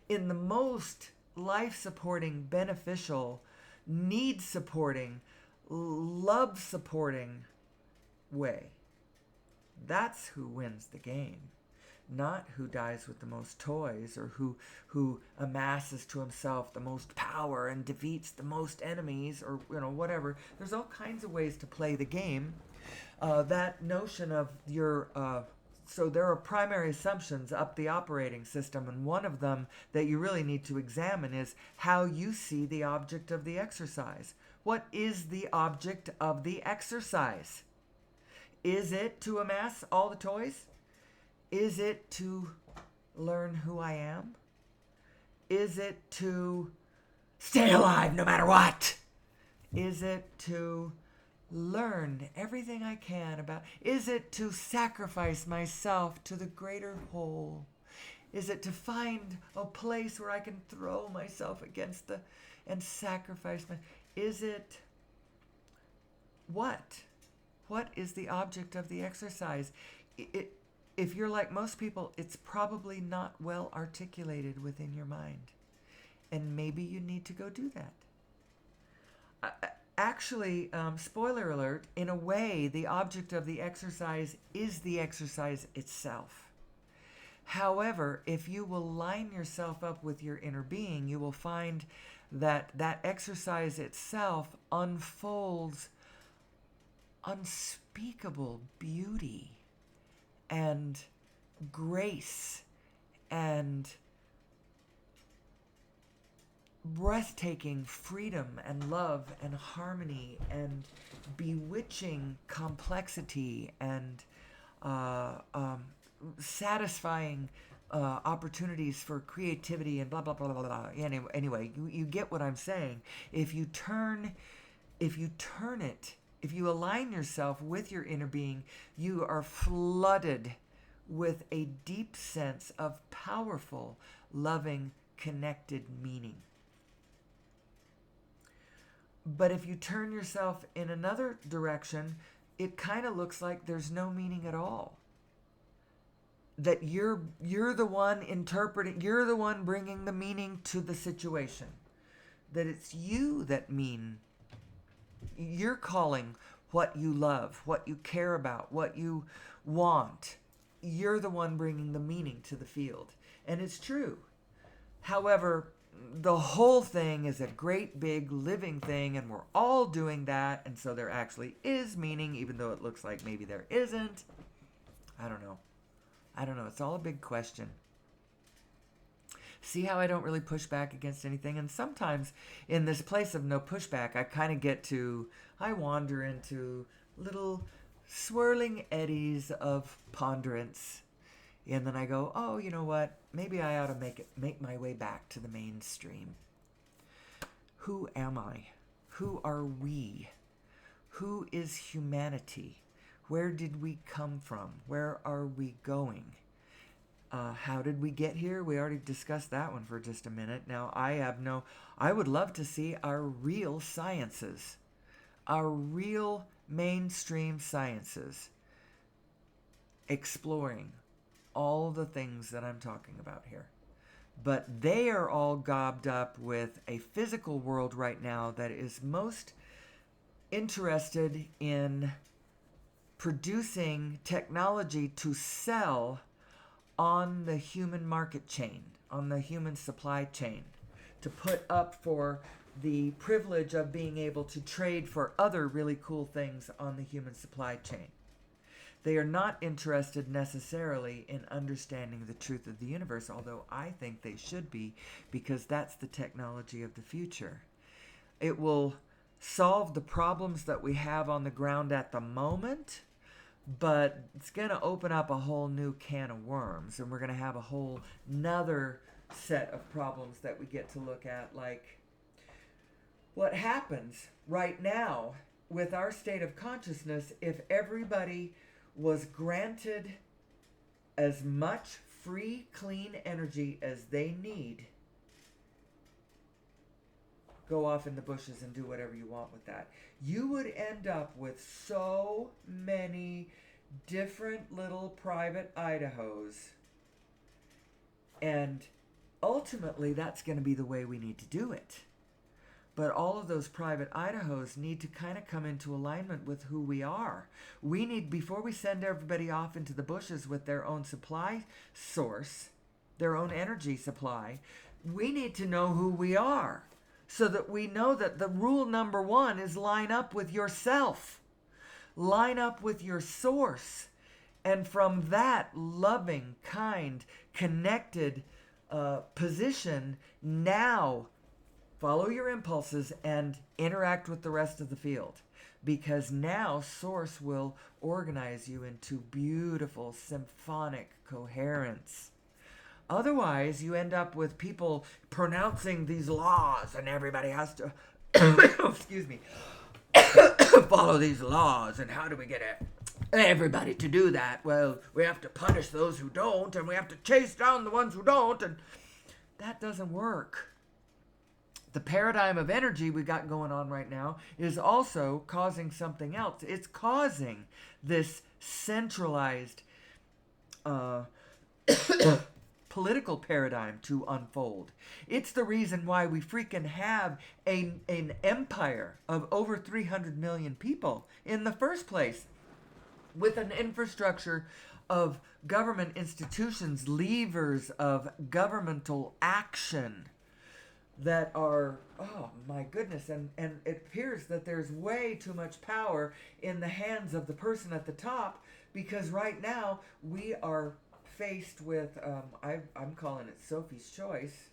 in the most life-supporting, beneficial, need-supporting, love-supporting way? That's who wins the game. Not who dies with the most toys or who amasses to himself the most power and defeats the most enemies or whatever. There's all kinds of ways to play the game. That notion of your so there are primary assumptions up the operating system, and one of them that you really need to examine is how you see the object of the exercise. What is the object of the exercise? Is it to amass all the toys? Is it to learn who I am? Is it to stay alive no matter what? Is it to learn everything I can about? Is it to sacrifice myself to the greater whole? Is it to find a place where I can throw myself against and sacrifice is it what? What is the object of the exercise? If you're like most people, it's probably not well articulated within your mind. And maybe you need to go do that. Actually, spoiler alert, in a way, the object of the exercise is the exercise itself. However, if you will line yourself up with your inner being, you will find that that exercise itself unfolds unspeakable beauty and grace and breathtaking freedom and love and harmony and bewitching complexity and satisfying opportunities for creativity and blah blah blah blah blah. Anyway, you get what I'm saying. If you turn it, if you align yourself with your inner being, you are flooded with a deep sense of powerful, loving, connected meaning. But if you turn yourself in another direction, it kind of looks like there's no meaning at all. That you're the one interpreting, you're the one bringing the meaning to the situation. That it's you that you're calling what you love, what you care about, what you want. You're the one bringing the meaning to the field. And it's true. However, the whole thing is a great big living thing, and we're all doing that, and so there actually is meaning, even though it looks like maybe there isn't. I don't know. It's all a big question. See how I don't really push back against anything? And sometimes in this place of no pushback, I wander into little swirling eddies of ponderance. And then I go, oh, you know what? Maybe I ought to make my way back to the mainstream. Who am I? Who are we? Who is humanity? Where did we come from? Where are we going? How did we get here? We already discussed that one for just a minute. Now, I would love to see our real sciences, our real mainstream sciences exploring all the things that I'm talking about here. But they are all gobbed up with a physical world right now that is most interested in producing technology to sell on the human market chain, on the human supply chain, to put up for the privilege of being able to trade for other really cool things on the human supply chain. They are not interested necessarily in understanding the truth of the universe, although I think they should be, because that's the technology of the future. It will solve the problems that we have on the ground at the moment, but it's going to open up a whole new can of worms, and we're going to have a whole nother set of problems that we get to look at, like what happens right now with our state of consciousness if everybody was granted as much free, clean energy as they need. Go off in the bushes and do whatever you want with that. You would end up with so many different little private Idahos. And ultimately, that's going to be the way we need to do it. But all of those private Idahos need to kind of come into alignment with who we are. We need, before we send everybody off into the bushes with their own supply source, their own energy supply, we need to know who we are, so that we know that the rule number one is line up with yourself. Line up with your source. And from that loving, kind, connected position, now follow your impulses and interact with the rest of the field. Because now Source will organize you into beautiful symphonic coherence. Otherwise, you end up with people pronouncing these laws, and everybody has to, excuse me, follow these laws. And how do we get everybody to do that? Well, we have to punish those who don't, and we have to chase down the ones who don't, and that doesn't work. The paradigm of energy we got going on right now is also causing something else. It's causing this centralized political paradigm to unfold. It's the reason why we freaking have an empire of over 300 million people in the first place, with an infrastructure of government institutions, levers of governmental action that are, oh my goodness, and it appears that there's way too much power in the hands of the person at the top, because right now we are faced with, I'm calling it Sophie's Choice.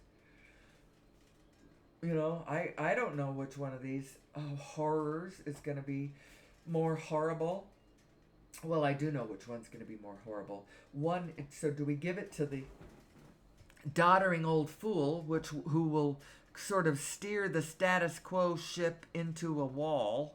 You know, I don't know which one of these horrors is going to be more horrible. Well, I do know which one's going to be more horrible. One, so do we give it to the doddering old fool, who will sort of steer the status quo ship into a wall?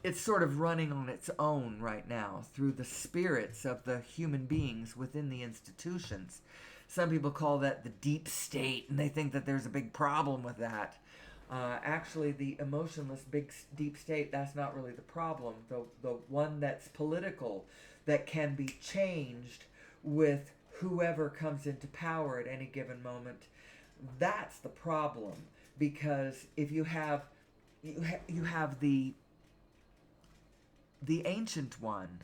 It's sort of running on its own right now through the spirits of the human beings within the institutions. Some people call that the deep state, and they think that there's a big problem with that. Actually, the emotionless deep state, that's not really the problem. The one that's political, that can be changed with whoever comes into power at any given moment, that's the problem. Because if you have the ancient one,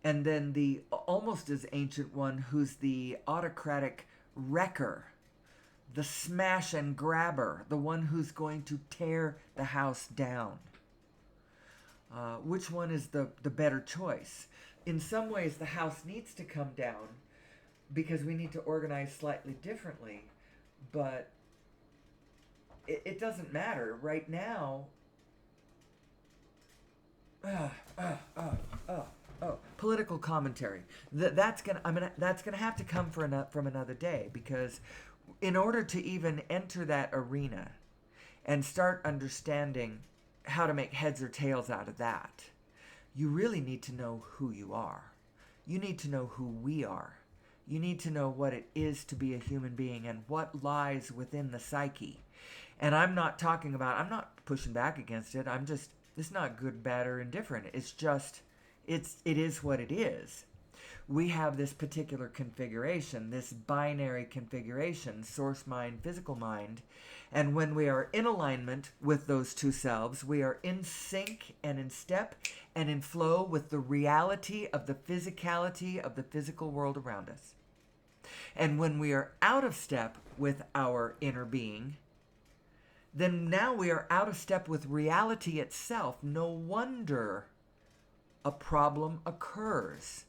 and then the almost as ancient one who's the autocratic wrecker, the smash and grabber, the one who's going to tear the house down. Which one is the better choice? In some ways, the house needs to come down because we need to organize slightly differently, but it doesn't matter. Right now, political commentary. That's gonna have to come from another day, because in order to even enter that arena and start understanding how to make heads or tails out of that, you really need to know who you are. You need to know who we are. You need to know what it is to be a human being and what lies within the psyche. And I'm not pushing back against it. It's not good, bad, or indifferent. It's just, it is what it is. We have this particular configuration, this binary configuration, source mind, physical mind. And when we are in alignment with those two selves, we are in sync and in step and in flow with the reality of the physicality of the physical world around us. And when we are out of step with our inner being, then now we are out of step with reality itself. No wonder a problem occurs.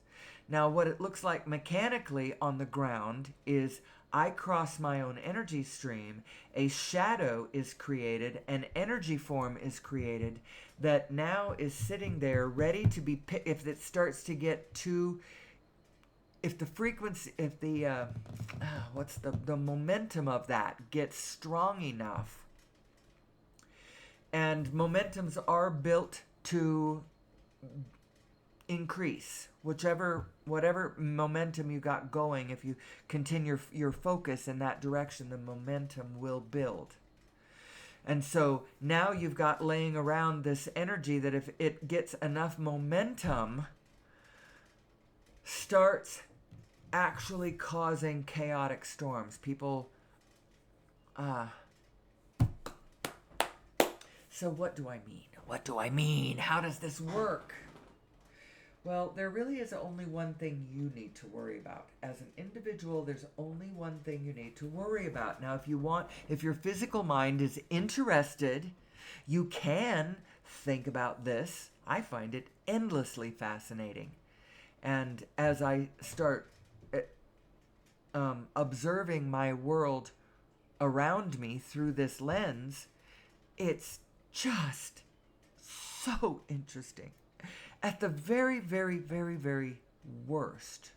Now, what it looks like mechanically on the ground is I cross my own energy stream, a shadow is created, an energy form is created that now is sitting there ready to be picked. If it starts to get too, if the frequency, if the, the momentum of that gets strong enough, and momentums are built to increase, whatever momentum you got going. If you continue your focus in that direction, the momentum will build. And so now you've got laying around this energy that if it gets enough momentum, starts actually causing chaotic storms. People, so what do I mean? What do I mean? How does this work? Well, there really is only one thing you need to worry about. As an individual, there's only one thing you need to worry about. Now, if your physical mind is interested, you can think about this. I find it endlessly fascinating. And as I start observing my world around me through this lens, it's just so interesting. At the very, very, very, very worst,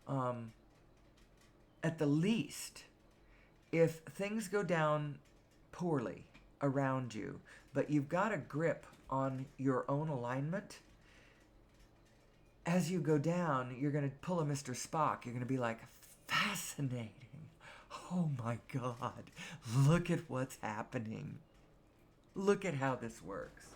at the least, if things go down poorly around you, but you've got a grip on your own alignment, as you go down, you're going to pull a Mr. Spock. You're going to be like, fascinating. Oh my God, look at what's happening. Look at how this works.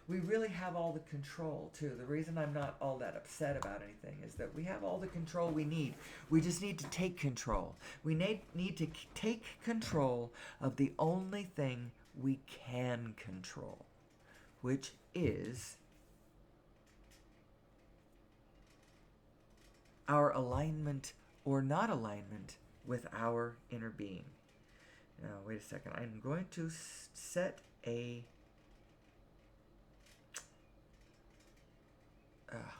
We really have all the control, too. The reason I'm not all that upset about anything is that we have all the control we need. We just need to take control. We need to take control of the only thing we can control, which is our alignment or not alignment with our inner being. Now, wait a second. I'm going to set a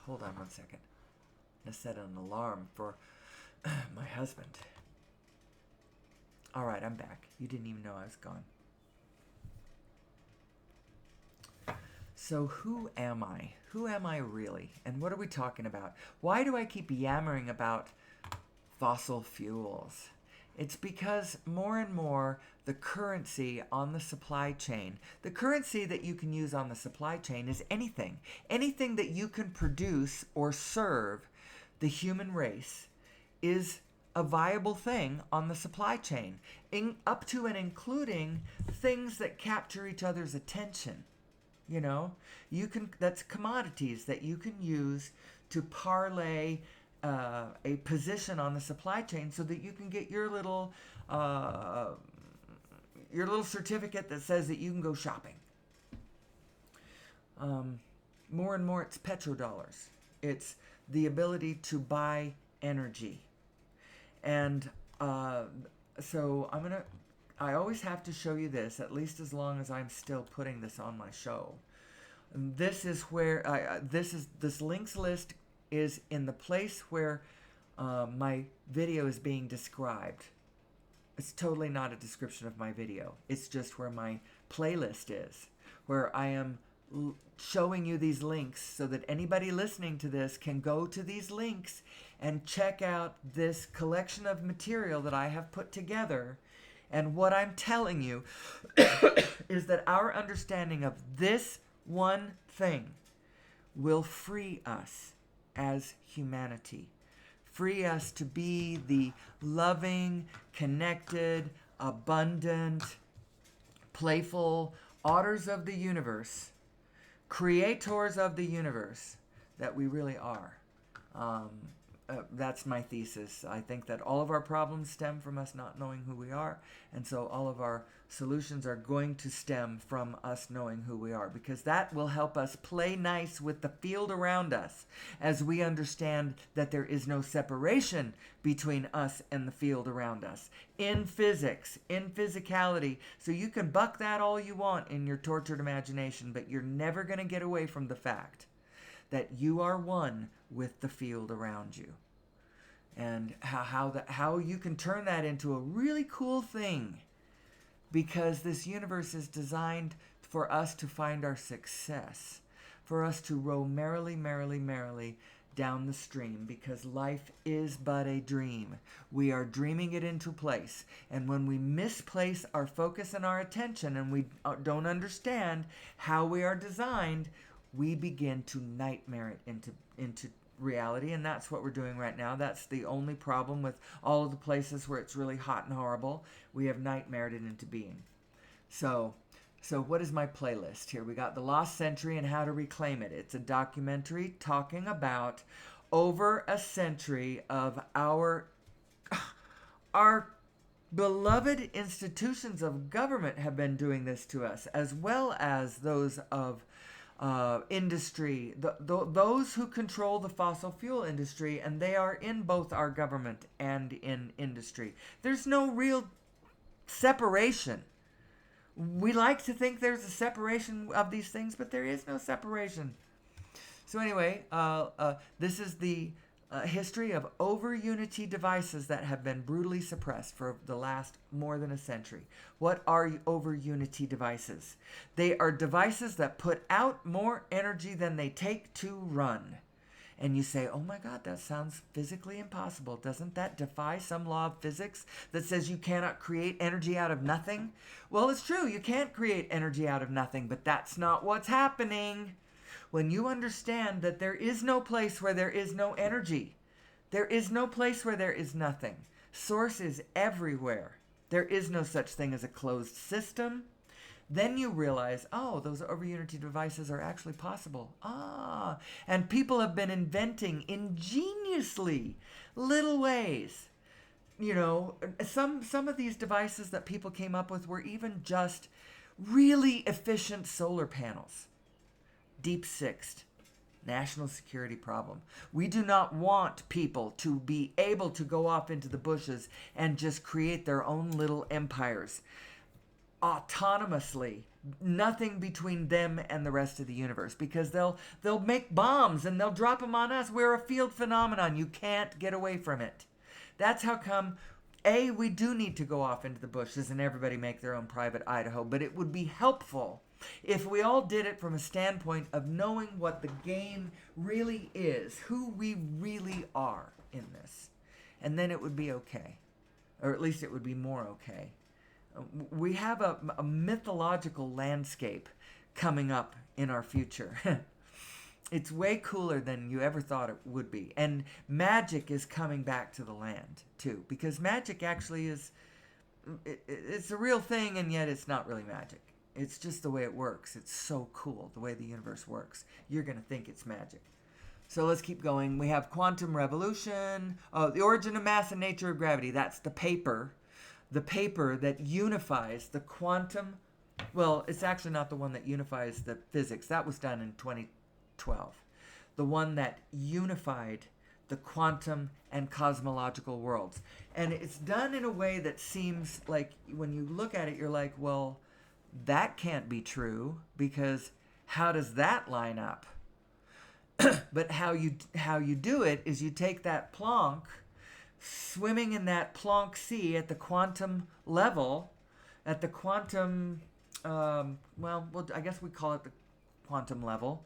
hold on one second. I set an alarm for my husband. All right, I'm back. You didn't even know I was gone. So who am I? Who am I really? And what are we talking about? Why do I keep yammering about fossil fuels? It's because more and more the currency on the supply chain, the currency that you can use on the supply chain is anything. Anything that you can produce or serve the human race is a viable thing on the supply chain, up to and including things that capture each other's attention. You know, that's commodities that you can use to parlay a position on the supply chain so that you can get your little certificate that says that you can go shopping. More and more it's petrodollars. It's the ability to buy energy. And so I always have to show you this, at least as long as I'm still putting this on my show. And this is where this links list is in the place where my video is being described. It's totally not a description of my video. It's just where my playlist is, where I am showing you these links so that anybody listening to this can go to these links and check out this collection of material that I have put together. And what I'm telling you is that our understanding of this one thing will free us as humanity. Free us to be the loving, connected, abundant, playful otters of the universe, creators of the universe that we really are. That's my thesis. I think that all of our problems stem from us not knowing who we are, and so all of our solutions are going to stem from us knowing who we are, because that will help us play nice with the field around us as we understand that there is no separation between us and the field around us. In physics, in physicality, so you can buck that all you want in your tortured imagination, but you're never going to get away from the fact that you are one with the field around you. And how you can turn that into a really cool thing, because this universe is designed for us to find our success, for us to row merrily, merrily, merrily down the stream, because life is but a dream. We are dreaming it into place. And when we misplace our focus and our attention, and we don't understand how we are designed, we begin to nightmare it into reality, and that's what we're doing right now. That's the only problem with all of the places where it's really hot and horrible. We have nightmared it into being. So what is my playlist here? We got The Lost Century and How to Reclaim It. It's a documentary talking about over a century of our beloved institutions of government have been doing this to us, as well as those of industry, those who control the fossil fuel industry, and they are in both our government and in industry. There's no real separation. We like to think there's a separation of these things, but there is no separation. So anyway, this is the history of over-unity devices that have been brutally suppressed for the last more than a century. What are over-unity devices? They are devices that put out more energy than they take to run. And you say, oh my God, that sounds physically impossible. Doesn't that defy some law of physics that says you cannot create energy out of nothing? Well, it's true, you can't create energy out of nothing, but that's not what's happening. When you understand that there is no place where there is no energy, there is no place where there is nothing. Source is everywhere. There is no such thing as a closed system. Then you realize, oh, those over-unity devices are actually possible. And people have been inventing ingeniously little ways. You know, some of these devices that people came up with were even just really efficient solar panels. Deep sixth, national security problem. We do not want people to be able to go off into the bushes and just create their own little empires autonomously Nothing between them and the rest of the universe, because they'll make bombs and they'll drop them on us. We're a field phenomenon. You can't get away from it. That's how come we do need to go off into the bushes and everybody make their own private Idaho, but it would be helpful if we all did it from a standpoint of knowing what the game really is, who we really are in this. And then it would be okay. Or at least it would be more okay. We have a mythological landscape coming up in our future. It's way cooler than you ever thought it would be. And magic is coming back to the land, too. Because magic actually is... It's a real thing, and yet it's not really magic. It's just the way it works. It's so cool, the way the universe works. You're going to think it's magic. So let's keep going. We have quantum revolution. Oh, the origin of mass and nature of gravity. That's the paper. The paper that unifies the quantum... Well, it's actually not the one that unifies the physics. That was done in 2012. The one that unified the quantum and cosmological worlds. And it's done in a way that seems like, when you look at it, you're like, well, that can't be true, because how does that line up? But how you do it is you take that Planck, swimming in that Planck sea at the quantum level, at the quantum, I guess we call it the quantum level.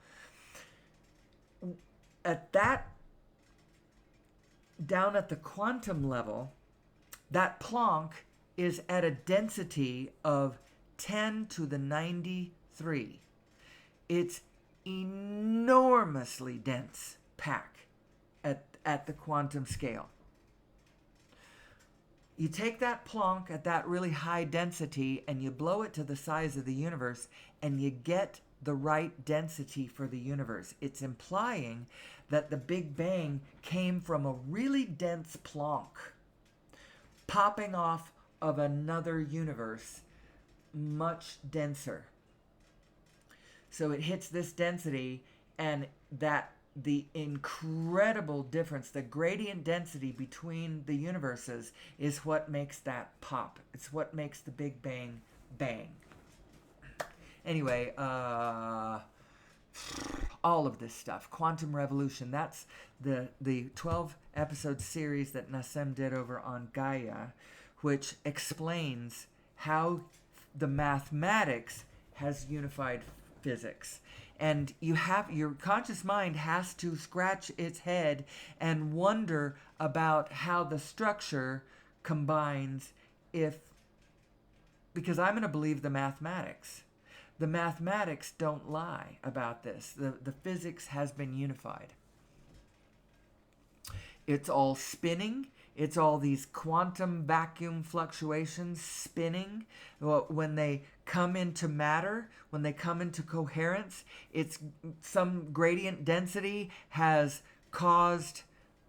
Down at the quantum level, that Planck is at a density of 10 to the 93. It's enormously dense pack at the quantum scale. You take that Planck at that really high density and you blow it to the size of the universe, and you get the right density for the universe. It's implying that the Big Bang came from a really dense Planck popping off of another universe much denser. So it hits this density, and the incredible difference, the gradient density between the universes, is what makes that pop. It's what makes the Big Bang bang. Anyway, all of this stuff, quantum revolution, that's the 12-episode series that Nassim did over on Gaia, which explains how the mathematics has unified physics. And your conscious mind has to scratch its head and wonder about how the structure combines, because I'm going to believe the mathematics. The mathematics don't lie about this. The physics has been unified. It's all spinning. It's all these quantum vacuum fluctuations spinning. When they come into matter, when they come into coherence, it's some gradient density has caused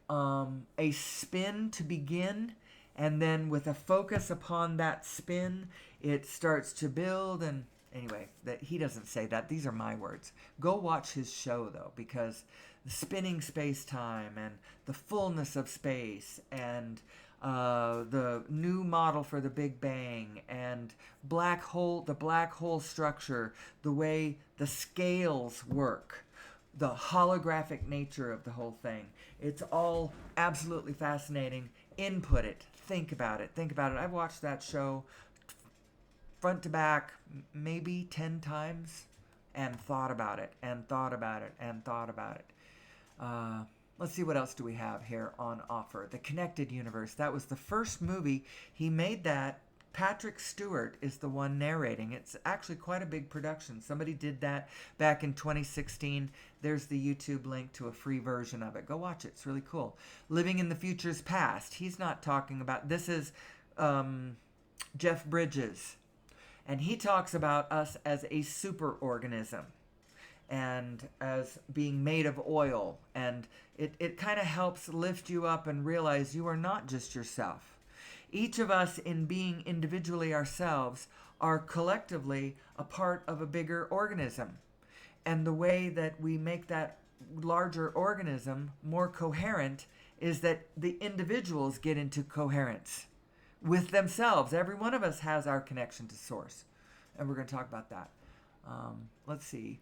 a spin to begin. And then with a focus upon that spin, it starts to build. And anyway, he doesn't say that. These are my words. Go watch his show, though, because the spinning space-time and the fullness of space and the new model for the Big Bang and the black hole structure, the way the scales work, the holographic nature of the whole thing. It's all absolutely fascinating. Input it. Think about it. I've watched that show front to back maybe 10 times and thought about it. Let's see, what else do we have here on offer. The Connected Universe. That was the first movie. He made that. Patrick Stewart is the one narrating. It's actually quite a big production. Somebody did that back in 2016. There's the YouTube link to a free version of it. Go watch it. It's really cool. Living in the Future's Past. He's not talking about... This is Jeff Bridges. And he talks about us as a superorganism and as being made of oil. And it kind of helps lift you up and realize you are not just yourself. Each of us, in being individually ourselves, are collectively a part of a bigger organism. And the way that we make that larger organism more coherent is that the individuals get into coherence with themselves. Every one of us has our connection to source. And we're going to talk about that. Let's see.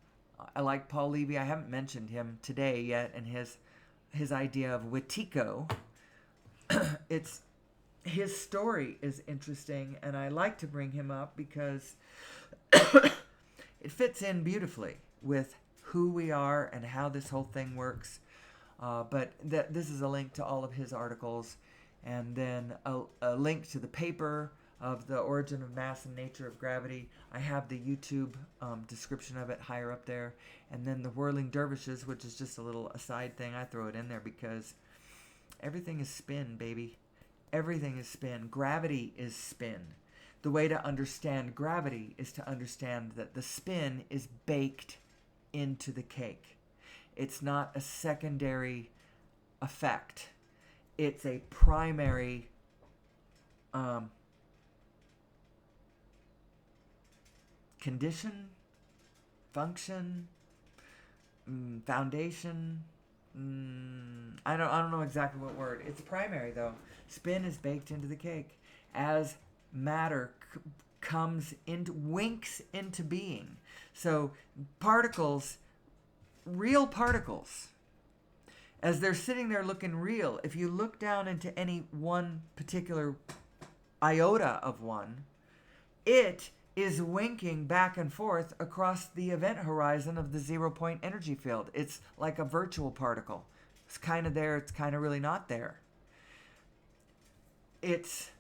I like Paul Levy. I haven't mentioned him today yet, and his idea of Wetiko. It's his story is interesting, and I like to bring him up because it fits in beautifully with who we are and how this whole thing works. But this is a link to all of his articles, and then a link to the paper of the origin of mass and nature of gravity. I have the YouTube description of it higher up there, and then the Whirling Dervishes, which is just a little aside thing. I throw it in there because everything is spin, baby. Everything is spin. Gravity is spin. The way to understand gravity is to understand that the spin is baked into the cake. It's not a secondary effect. It's a primary condition, function, foundation. I don't know exactly what word. It's primary though. Spin is baked into the cake as matter winks into being. So particles, real particles, as they're sitting there looking real, if you look down into any one particular iota of one, it is winking back and forth across the event horizon of the 0-point energy field. It's like a virtual particle. It's kind of there, it's kind of really not there. It's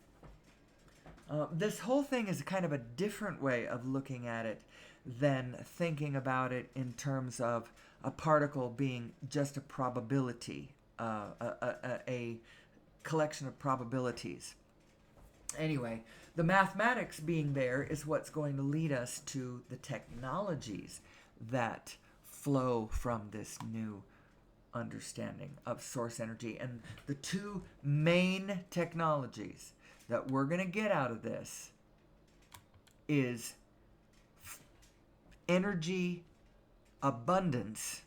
this whole thing is kind of a different way of looking at it than thinking about it in terms of a particle being just a probability, a collection of probabilities. Anyway, the mathematics being there is what's going to lead us to the technologies that flow from this new understanding of source energy. And the two main technologies that we're going to get out of this is energy abundance,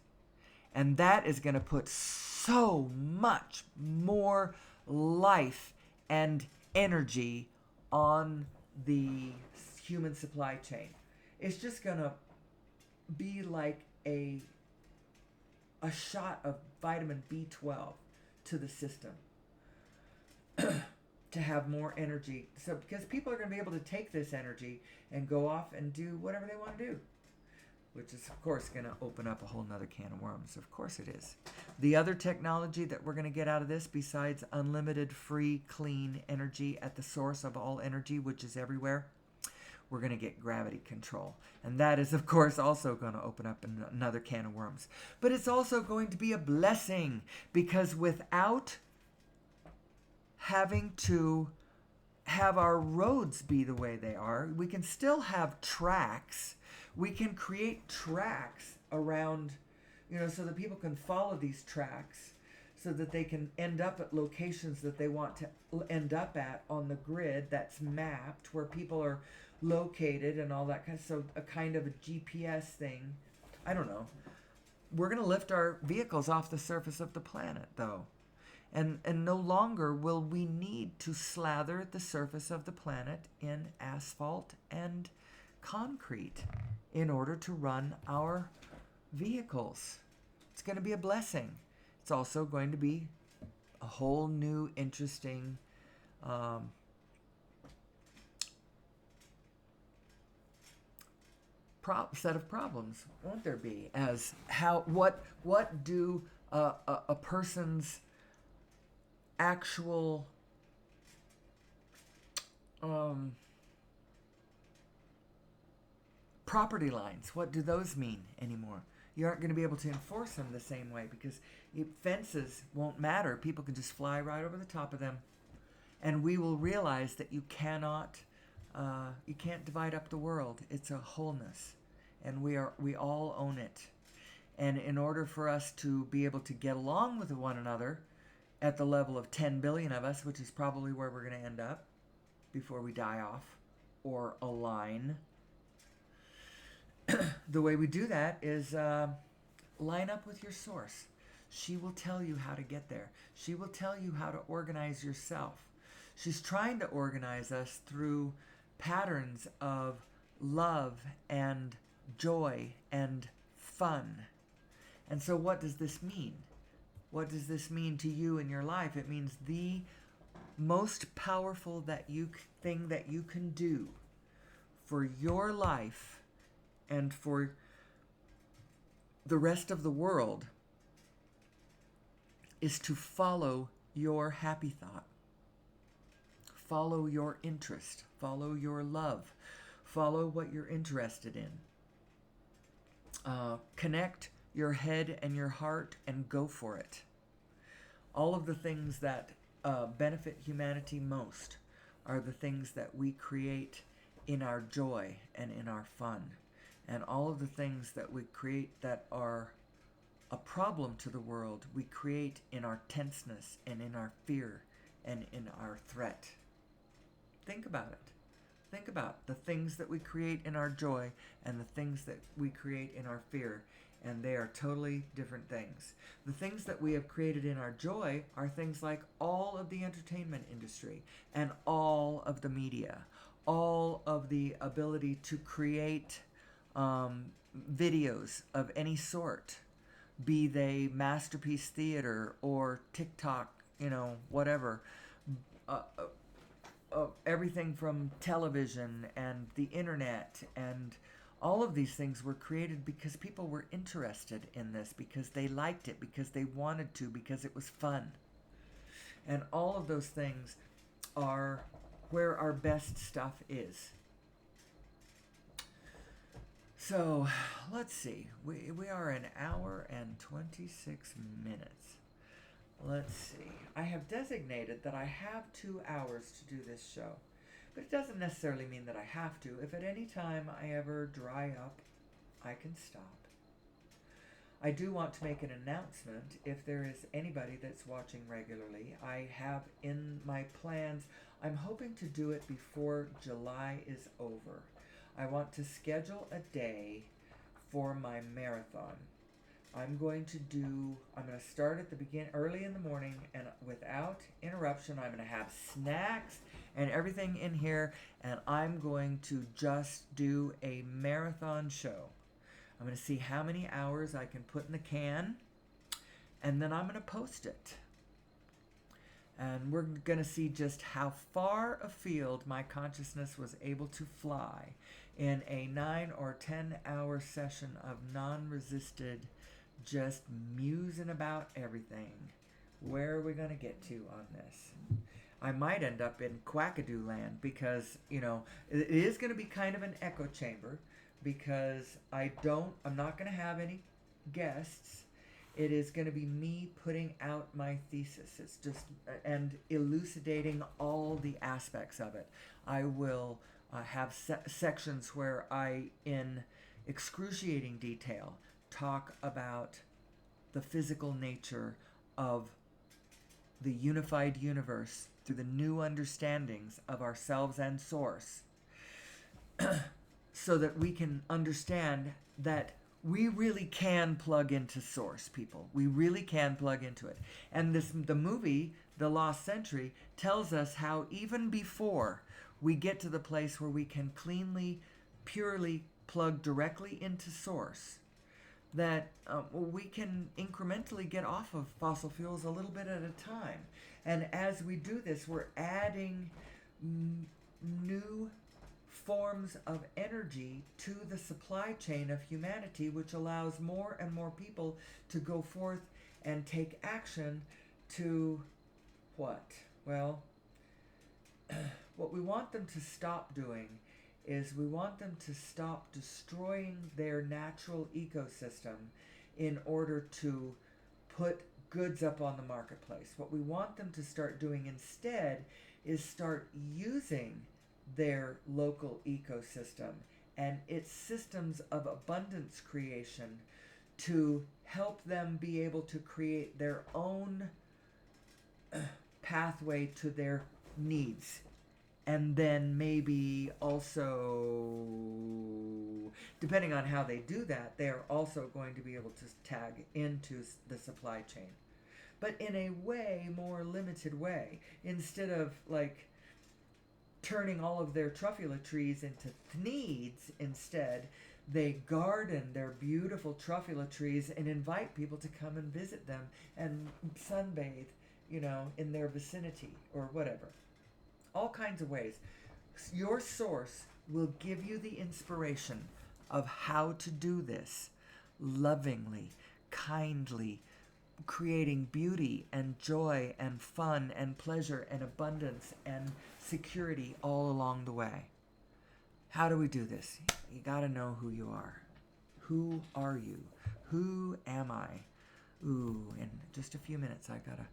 and that is going to put so much more life and energy on the human supply chain. It's just going to be like a shot of vitamin B12 to the system to have more energy. So because people are going to be able to take this energy and go off and do whatever they want to do, which is, of course, going to open up a whole nother can of worms. Of course it is. The other technology that we're going to get out of this, besides unlimited, free, clean energy at the source of all energy, which is everywhere, we're going to get gravity control. And that is, of course, also going to open up another can of worms. But it's also going to be a blessing, because without having to have our roads be the way they are, we can still have tracks. We can create tracks around, so that people can follow these tracks, so that they can end up at locations that they want to end up at on the grid that's mapped, where people are located and all that kind of, so a kind of a GPS thing. I don't know. We're going to lift our vehicles off the surface of the planet, though. And no longer will we need to slather the surface of the planet in asphalt and concrete in order to run our vehicles. It's going to be a blessing. It's also going to be a whole new interesting set of problems, won't there be? As what do a person's actual property lines, what do those mean anymore? You aren't going to be able to enforce them the same way, because fences won't matter. People can just fly right over the top of them, and we will realize that you can't divide up the world. It's a wholeness, and we all own it. And in order for us to be able to get along with one another at the level of 10 billion of us, which is probably where we're going to end up before we die off or align, the way we do that is line up with your source. She will tell you how to get there. She will tell you how to organize yourself. She's trying to organize us through patterns of love and joy and fun. And so what does this mean? What does this mean to you in your life? It means the most powerful thing that you can do for your life and for the rest of the world is to follow your happy thought. Follow your interest. Follow your love. Follow what you're interested in. Connect your head and your heart and go for it. All of the things that benefit humanity most are the things that we create in our joy and in our fun. And all of the things that we create that are a problem to the world, we create in our tenseness and in our fear and in our threat. Think about it. Think about the things that we create in our joy and the things that we create in our fear, and they are totally different things. The things that we have created in our joy are things like all of the entertainment industry and all of the media, all of the ability to create videos of any sort, be they masterpiece theater or TikTok, whatever. Everything from television and the internet, and all of these things were created because people were interested in this, because they liked it, because they wanted to, because it was fun. And all of those things are where our best stuff is. So let's see, we are an hour and 26 minutes. Let's see. I have designated that I have 2 hours to do this show. But it doesn't necessarily mean that I have to. If at any time I ever dry up, I can stop. I do want to make an announcement if there is anybody that's watching regularly. I have in my plans, I'm hoping to do it before July is over. I want to schedule a day for my marathon. I'm going to start at the beginning, early in the morning, and without interruption. I'm going to have snacks and everything in here, and I'm going to just do a marathon show. I'm going to see how many hours I can put in the can, and then I'm going to post it. And we're going to see just how far afield my consciousness was able to fly in a 9 or 10 hour session of non-resisted, just musing about everything. Where are we going to get to on this? I might end up in Quackadoo land because, it is going to be kind of an echo chamber because I'm not going to have any guests. It is going to be me putting out my thesis. It's just, and elucidating all the aspects of it. I will have sections where I, in excruciating detail, talk about the physical nature of the unified universe through the new understandings of ourselves and Source, so that we can understand that we really can plug into Source, people. We really can plug into it. And the movie, The Lost Century, tells us how even before we get to the place where we can cleanly, purely plug directly into Source, that we can incrementally get off of fossil fuels a little bit at a time. And as we do this, we're adding new forms of energy to the supply chain of humanity, which allows more and more people to go forth and take action to what? Well, what we want them to stop doing is we want them to stop destroying their natural ecosystem in order to put goods up on the marketplace. What we want them to start doing instead is start using their local ecosystem and its systems of abundance creation to help them be able to create their own pathway to their needs. And then maybe also, depending on how they do that, they are also going to be able to tag into the supply chain. But in a way, more limited way. Instead of turning all of their truffula trees into needs, instead, They garden their beautiful truffula trees and invite people to come and visit them and sunbathe, in their vicinity or whatever. All kinds of ways. Your source will give you the inspiration of how to do this lovingly, kindly, creating beauty and joy and fun and pleasure and abundance and security all along the way. How do we do this? You got to know who you are. Who are you? Who am I? Ooh, in just a few minutes, I got to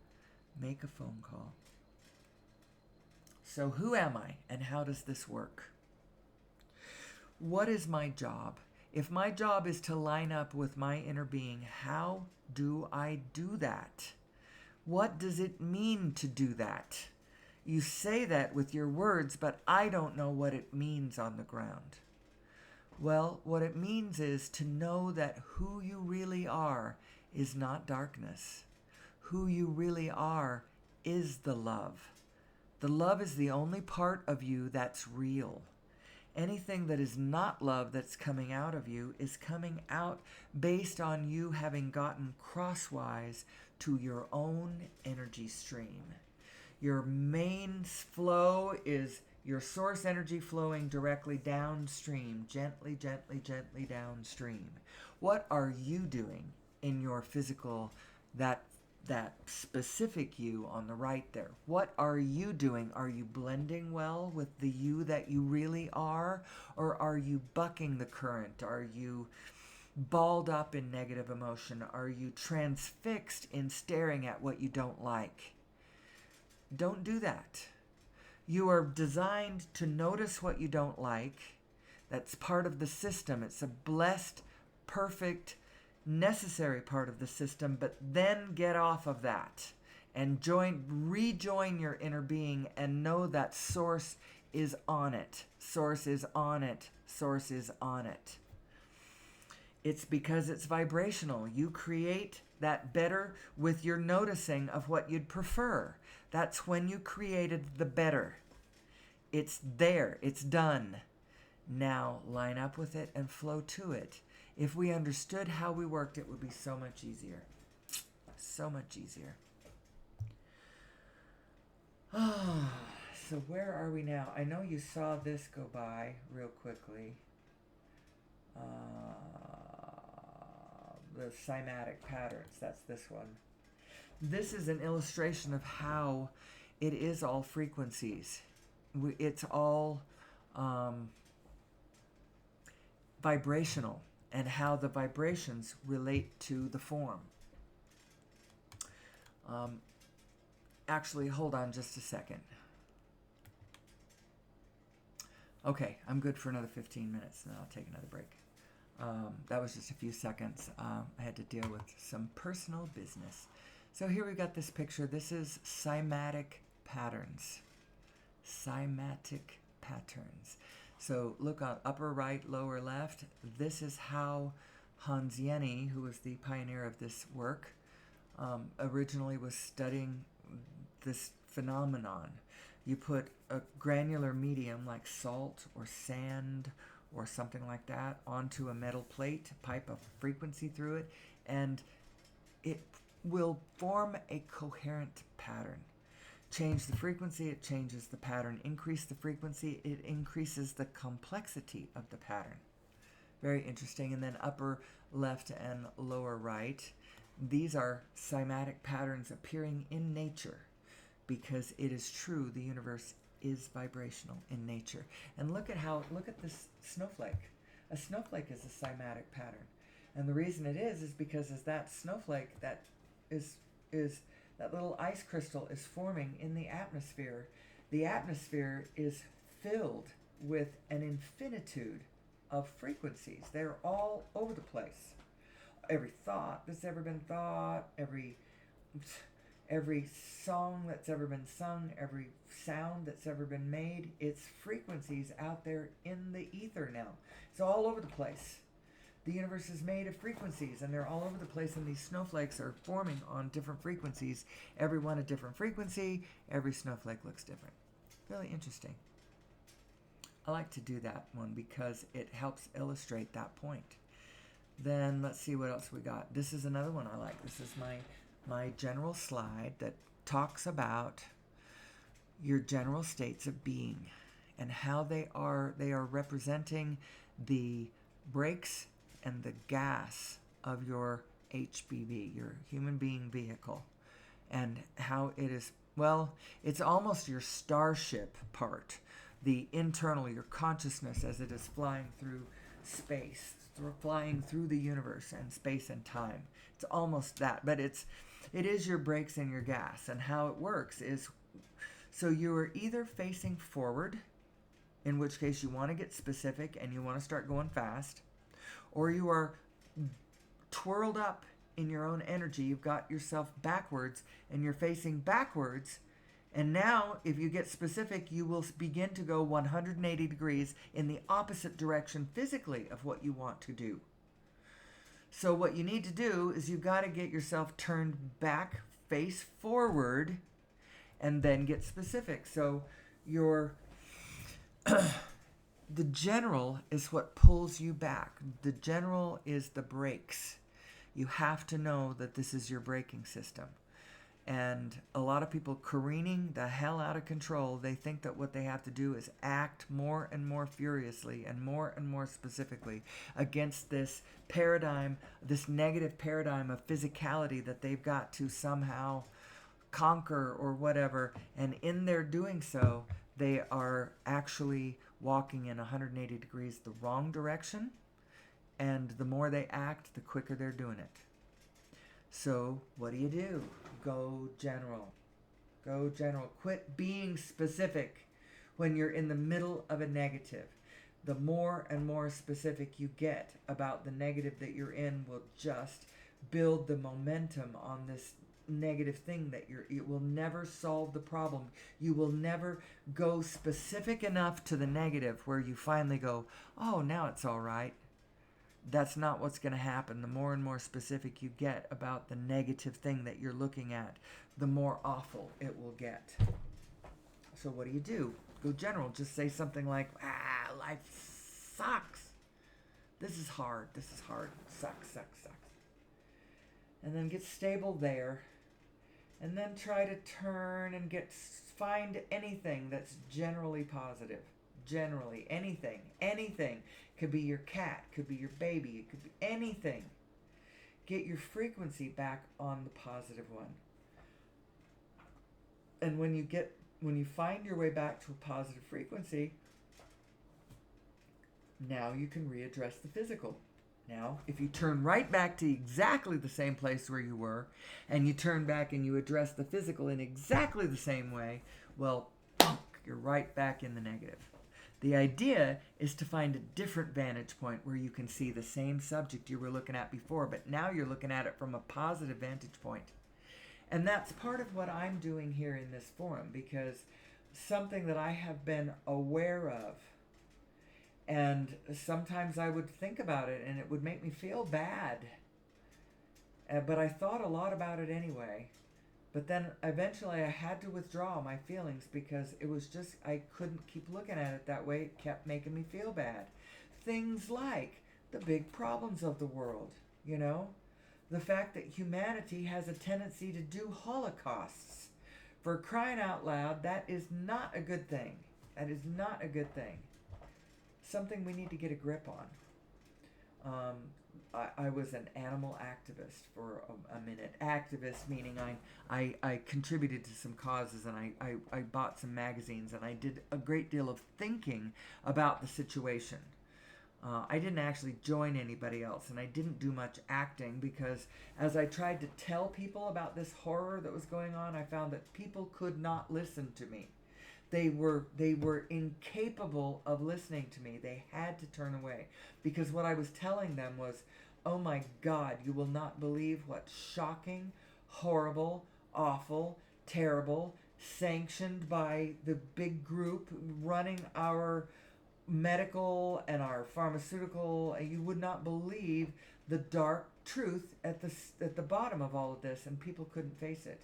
make a phone call. So who am I and how does this work? What is my job? If my job is to line up with my inner being, how do I do that? What does it mean to do that? You say that with your words, but I don't know what it means on the ground. Well, what it means is to know that who you really are is not darkness. Who you really are is the love. The love is the only part of you that's real. Anything that is not love that's coming out of you is coming out based on you having gotten crosswise to your own energy stream. Your main flow is your source energy flowing directly downstream, gently, gently, gently downstream. What are you doing in your physical, that specific you on the right there? What are you doing? Are you blending well with the you that you really are? Or are you bucking the current? Are you balled up in negative emotion? Are you transfixed in staring at what you don't like? Don't do that. You are designed to notice what you don't like. That's part of the system. It's a blessed, perfect, necessary part of the system, but then get off of that and rejoin your inner being and know that source is on it. Source is on it. Source is on it. It's because it's vibrational. You create that better with your noticing of what you'd prefer. That's when you created the better. It's there. It's done. Now line up with it and flow to it. If we understood how we worked, it would be so much easier. So much easier. So where are we now? I know you saw this go by real quickly. The cymatic patterns. That's this one. This is an illustration of how it is all frequencies. It's all vibrational, and how the vibrations relate to the form. Actually, hold on just a second. Okay, I'm good for another 15 minutes, and I'll take another break. That was just a few seconds. I had to deal with some personal business. So here we've got this picture. This is cymatic patterns. Cymatic patterns. So look on upper right, lower left. This is how Hans Jenny, who was the pioneer of this work, originally was studying this phenomenon. You put a granular medium like salt or sand or something like that onto a metal plate, pipe a frequency through it, and it will form a coherent pattern. Change the frequency, it changes the pattern. Increase the frequency, it increases the complexity of the pattern. Very interesting. And then upper left and lower right, these are cymatic patterns appearing in nature, because it is true, the universe is vibrational in nature. And look at this snowflake. A snowflake is a cymatic pattern. And the reason it is because as that snowflake that is that little ice crystal is forming in the atmosphere is filled with an infinitude of frequencies. They're all over the place. Every thought that's ever been thought, every song that's ever been sung, every sound that's ever been made, it's frequencies out there in the ether now. It's all over the place. The universe is made of frequencies, and they're all over the place, and these snowflakes are forming on different frequencies. Every one a different frequency. Every snowflake looks different. Really interesting. I like to do that one because it helps illustrate that point. Then let's see what else we got. This is another one I like. This is my general slide that talks about your general states of being and how they are representing the brakes and the gas of your HBV, your human being vehicle, and how it is, well, it's almost your starship part, the internal, your consciousness as it is flying through space, flying through the universe and space and time. It's almost that, but it is your brakes and your gas. And how it works is, so you are either facing forward, in which case you want to get specific and you want to start going fast, or you are twirled up in your own energy. You've got yourself backwards and you're facing backwards. And now, if you get specific, you will begin to go 180 degrees in the opposite direction physically of what you want to do. So what you need to do is you've got to get yourself turned back, face forward, and then get specific. So your the general is what pulls you back. The general is the brakes. You have to know that this is your braking system. And a lot of people careening the hell out of control, they think that what they have to do is act more and more furiously and more specifically against this paradigm, this negative paradigm of physicality that they've got to somehow conquer or whatever. And in their doing so, they are actually walking in 180 degrees the wrong direction. And the more they act, the quicker they're doing it. So what do? Go general. Go general. Quit being specific when you're in the middle of a negative. The more and more specific you get about the negative that you're in will just build the momentum on this negative thing that it will never solve the problem. You will never go specific enough to the negative where you finally go, oh, now it's all right. That's not what's going to happen. The more and more specific you get about the negative thing that you're looking at, the more awful it will get. So what do? Go general. Just say something like, life sucks. This is hard. Sucks. And then get stable there. And then try to turn and find anything that's generally positive. Generally, anything. Could be your cat, could be your baby, it could be anything. Get your frequency back on the positive one. And when you find your way back to a positive frequency, now you can readdress the physical. Now, if you turn right back to exactly the same place where you were, and you turn back and you address the physical in exactly the same way, well, you're right back in the negative. The idea is to find a different vantage point where you can see the same subject you were looking at before, but now you're looking at it from a positive vantage point. And that's part of what I'm doing here in this forum, because something that I have been aware of, and sometimes I would think about it and it would make me feel bad. But I thought a lot about it anyway. But then eventually I had to withdraw my feelings because it was just, I couldn't keep looking at it that way. It kept making me feel bad. Things like the big problems of the world, the fact that humanity has a tendency to do holocausts. For crying out loud, that is not a good thing. That is not a good thing. Something we need to get a grip on. I was an animal activist for a minute. Activist meaning I contributed to some causes, and I bought some magazines, and I did a great deal of thinking about the situation. I didn't actually join anybody else, and I didn't do much acting because as I tried to tell people about this horror that was going on, I found that people could not listen to me. They were incapable of listening to me. They had to turn away because what I was telling them was, oh my God, you will not believe what shocking, horrible, awful, terrible, sanctioned by the big group running our medical and our pharmaceutical, you would not believe the dark truth at the bottom of all of this, and people couldn't face it.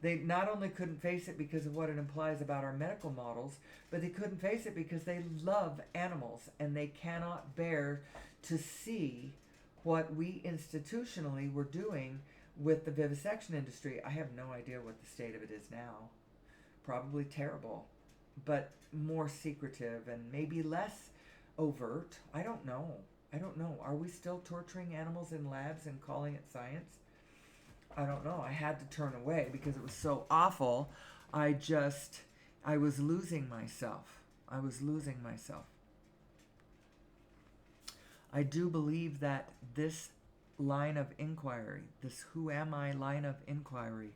They not only couldn't face it because of what it implies about our medical models, but they couldn't face it because they love animals and they cannot bear to see what we institutionally were doing with the vivisection industry. I have no idea what the state of it is now. Probably terrible, but more secretive and maybe less overt. I don't know. Are we still torturing animals in labs and calling it science? I don't know. I had to turn away because it was so awful. I was losing myself. I do believe that this line of inquiry, this who am I line of inquiry,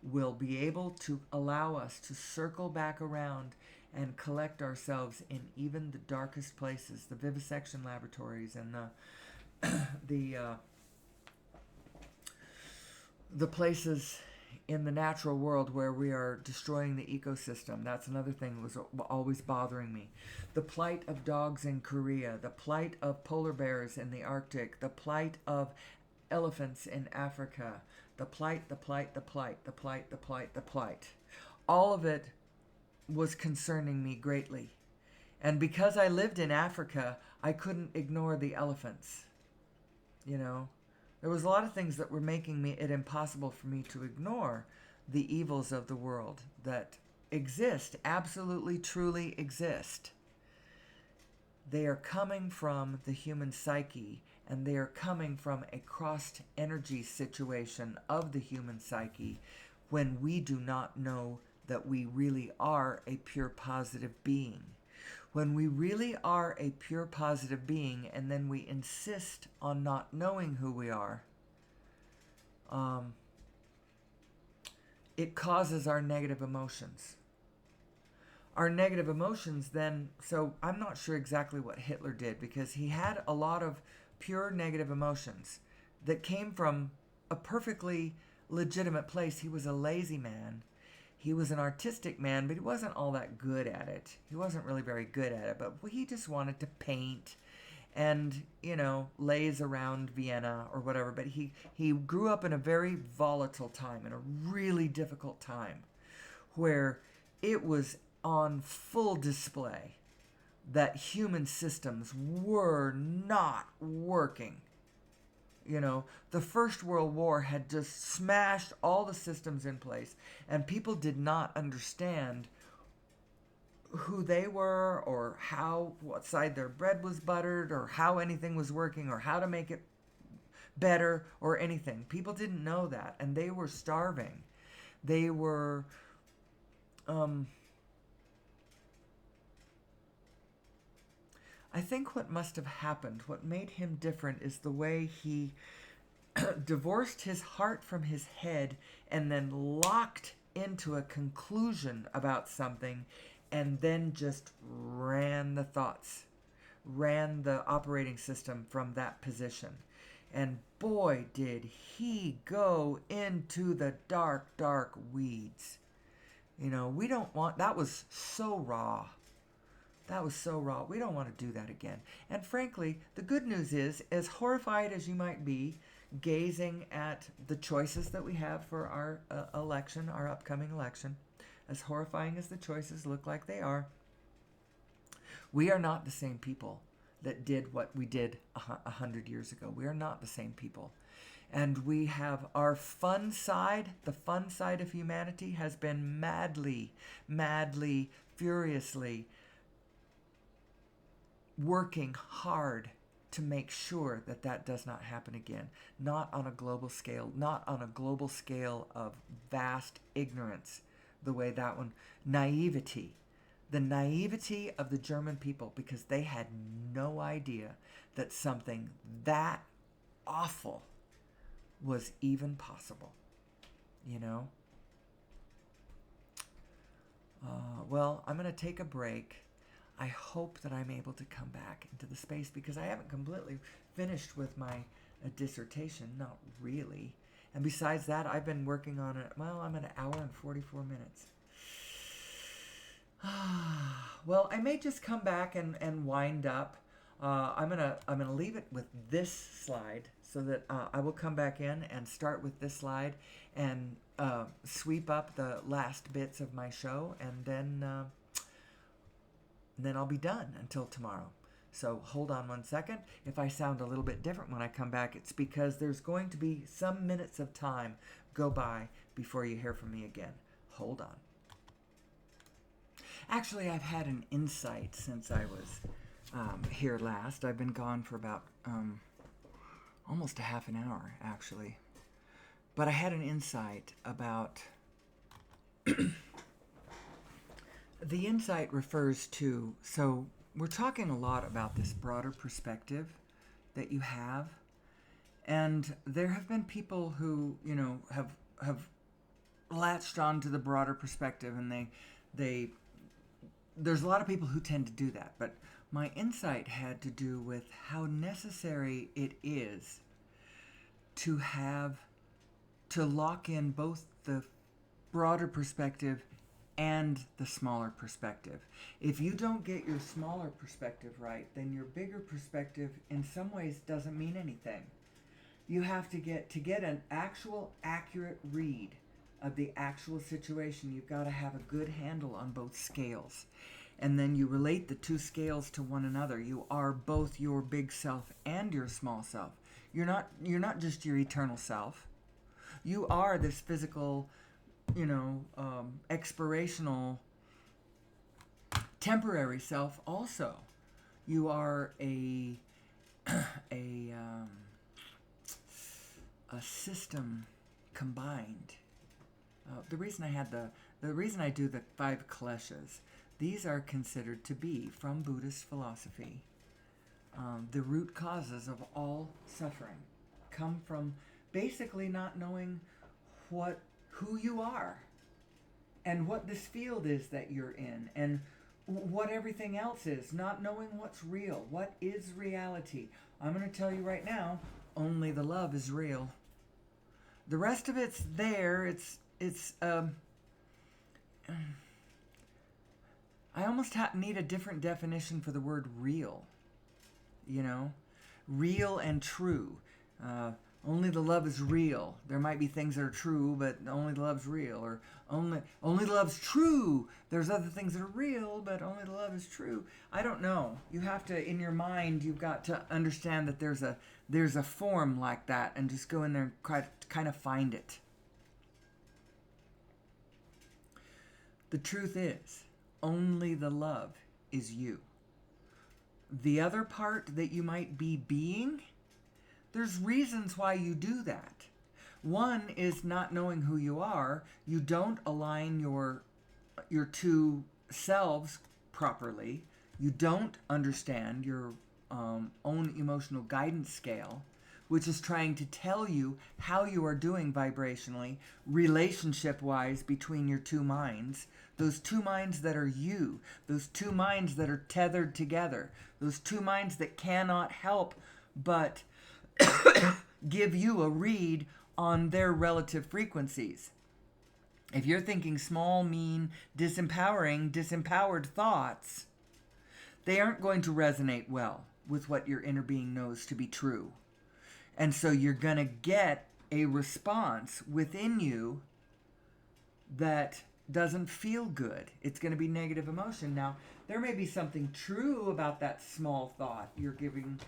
will be able to allow us to circle back around and collect ourselves in even the darkest places, the vivisection laboratories and the places in the natural world where we are destroying the ecosystem. That's another thing that was always bothering me. The plight of dogs in Korea, the plight of polar bears in the Arctic, the plight of elephants in Africa, the plight. All of it was concerning me greatly. And because I lived in Africa, I couldn't ignore the elephants. You know, there was a lot of things that were making it impossible for me to ignore the evils of the world that exist, absolutely, truly exist. They are coming from the human psyche, and they are coming from a crossed energy situation of the human psyche when we do not know that we really are a pure positive being. When we really are a pure positive being and then we insist on not knowing who we are, it causes our negative emotions. Our negative emotions then, so I'm not sure exactly what Hitler did because he had a lot of pure negative emotions that came from a perfectly legitimate place. He was a lazy man. He was an artistic man, but he wasn't all that good at it. He wasn't really very good at it, but he just wanted to paint and, laze around Vienna or whatever. But he grew up in a very volatile time, in a really difficult time, where it was on full display that human systems were not working. The First World War had just smashed all the systems in place, and people did not understand who they were or what side their bread was buttered or how anything was working or how to make it better or anything. People didn't know that, and they were starving. They were I think what must have happened, what made him different, is the way he divorced his heart from his head and then locked into a conclusion about something and then just ran the thoughts, ran the operating system from that position. And boy, did he go into the dark, dark weeds. We don't want, that was so raw. We don't want to do that again. And frankly, the good news is, as horrified as you might be, gazing at the choices that we have for our election, our upcoming election, as horrifying as the choices look like they are, we are not the same people that did what we did 100 years ago. We are not the same people. And we have our fun side, the fun side of humanity has been madly, furiously working hard to make sure that that does not happen again. Not on a global scale, not on a global scale of vast ignorance, the way that one, naivety. The naivety of the German people, because they had no idea that something that awful was even possible. Well, I'm going to take a break. I hope that I'm able to come back into the space because I haven't completely finished with my dissertation, not really. And besides that, I've been working on it. Well, I'm at 1 hour and 44 minutes. Well, I may just come back and wind up. I'm gonna leave it with this slide so that I will come back in and start with this slide and sweep up the last bits of my show, and then I'll be done until tomorrow. So hold on one second. If I sound a little bit different when I come back, it's because there's going to be some minutes of time go by before you hear from me again. Hold on. Actually, I've had an insight since I was here last. I've been gone for about almost a half an hour, actually. But I had an insight about... The insight refers to... So we're talking a lot about this broader perspective that you have. And there have been people who, have latched on to the broader perspective, and there's a lot of people who tend to do that. But my insight had to do with how necessary it is to lock in both the broader perspective and the smaller perspective. If you don't get your smaller perspective right, then your bigger perspective in some ways doesn't mean anything. You have to get an actual accurate read of the actual situation. You've got to have a good handle on both scales. And then you relate the two scales to one another. You are both your big self and your small self. You're not just your eternal self. You are this physical, expirational, temporary self also. You are a system combined. The reason I do the 5 kleshas, these are considered to be, from Buddhist philosophy, the root causes of all suffering come from basically not knowing who you are and what this field is that you're in and what everything else is, not knowing what's real, what is reality. I'm going to tell you right now, only the love is real. The rest of it's there. I almost need a different definition for the word real. Real and true. Only the love is real. There might be things that are true, but only the love's real. Or only the love's true. There's other things that are real, but only the love is true. I don't know. You have to, in your mind, you've got to understand that there's a form like that, and just go in there and kind of find it. The truth is, only the love is you. The other part that you might be being, there's reasons why you do that. One is not knowing who you are. You don't align your two selves properly. You don't understand your own emotional guidance scale, which is trying to tell you how you are doing vibrationally, relationship-wise, between your two minds. Those two minds that are you. Those two minds that are tethered together. Those two minds that cannot help but give you a read on their relative frequencies. If you're thinking small, mean, disempowered thoughts, they aren't going to resonate well with what your inner being knows to be true. And so you're going to get a response within you that doesn't feel good. It's going to be negative emotion. Now, there may be something true about that small thought. You're giving,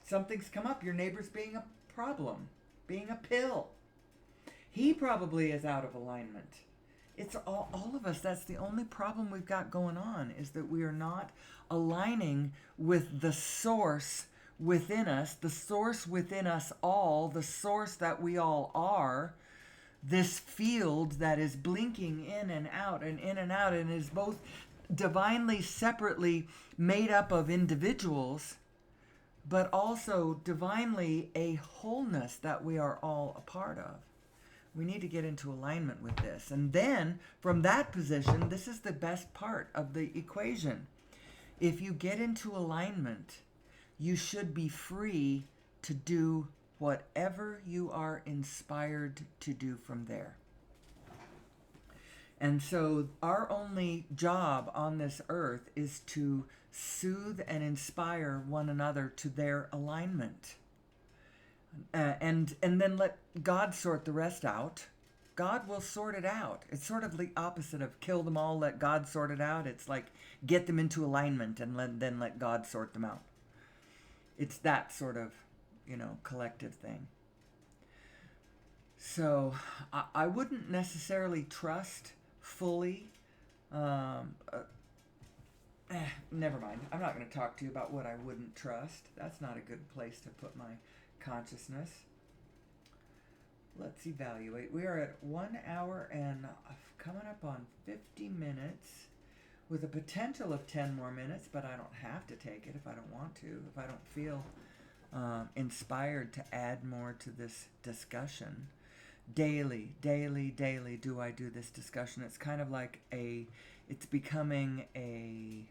something's come up. Your neighbor's being a problem, being a pill. He probably is out of alignment. It's all of us. That's the only problem we've got going on, is that we are not aligning with the source within us, the source within us all, the source that we all are, this field that is blinking in and out and is both divinely separately made up of individuals, but also divinely a wholeness that we are all a part of. We need to get into alignment with this. And then, from that position, this is the best part of the equation. If you get into alignment, you should be free to do whatever you are inspired to do from there. And so our only job on this earth is to soothe and inspire one another to their alignment. And then let God sort the rest out. God will sort it out. It's sort of the opposite of kill them all, let God sort it out. It's like get them into alignment and then let God sort them out. It's that sort of, collective thing. So I wouldn't necessarily trust fully. Um, uh, Never mind. I'm not going to talk to you about what I wouldn't trust. That's not a good place to put my consciousness. Let's evaluate. We are at 1 hour and coming up on 50 minutes with a potential of 10 more minutes, but I don't have to take it if I don't want to, if I don't feel inspired to add more to this discussion. Daily do I do this discussion. It's kind of like it's becoming a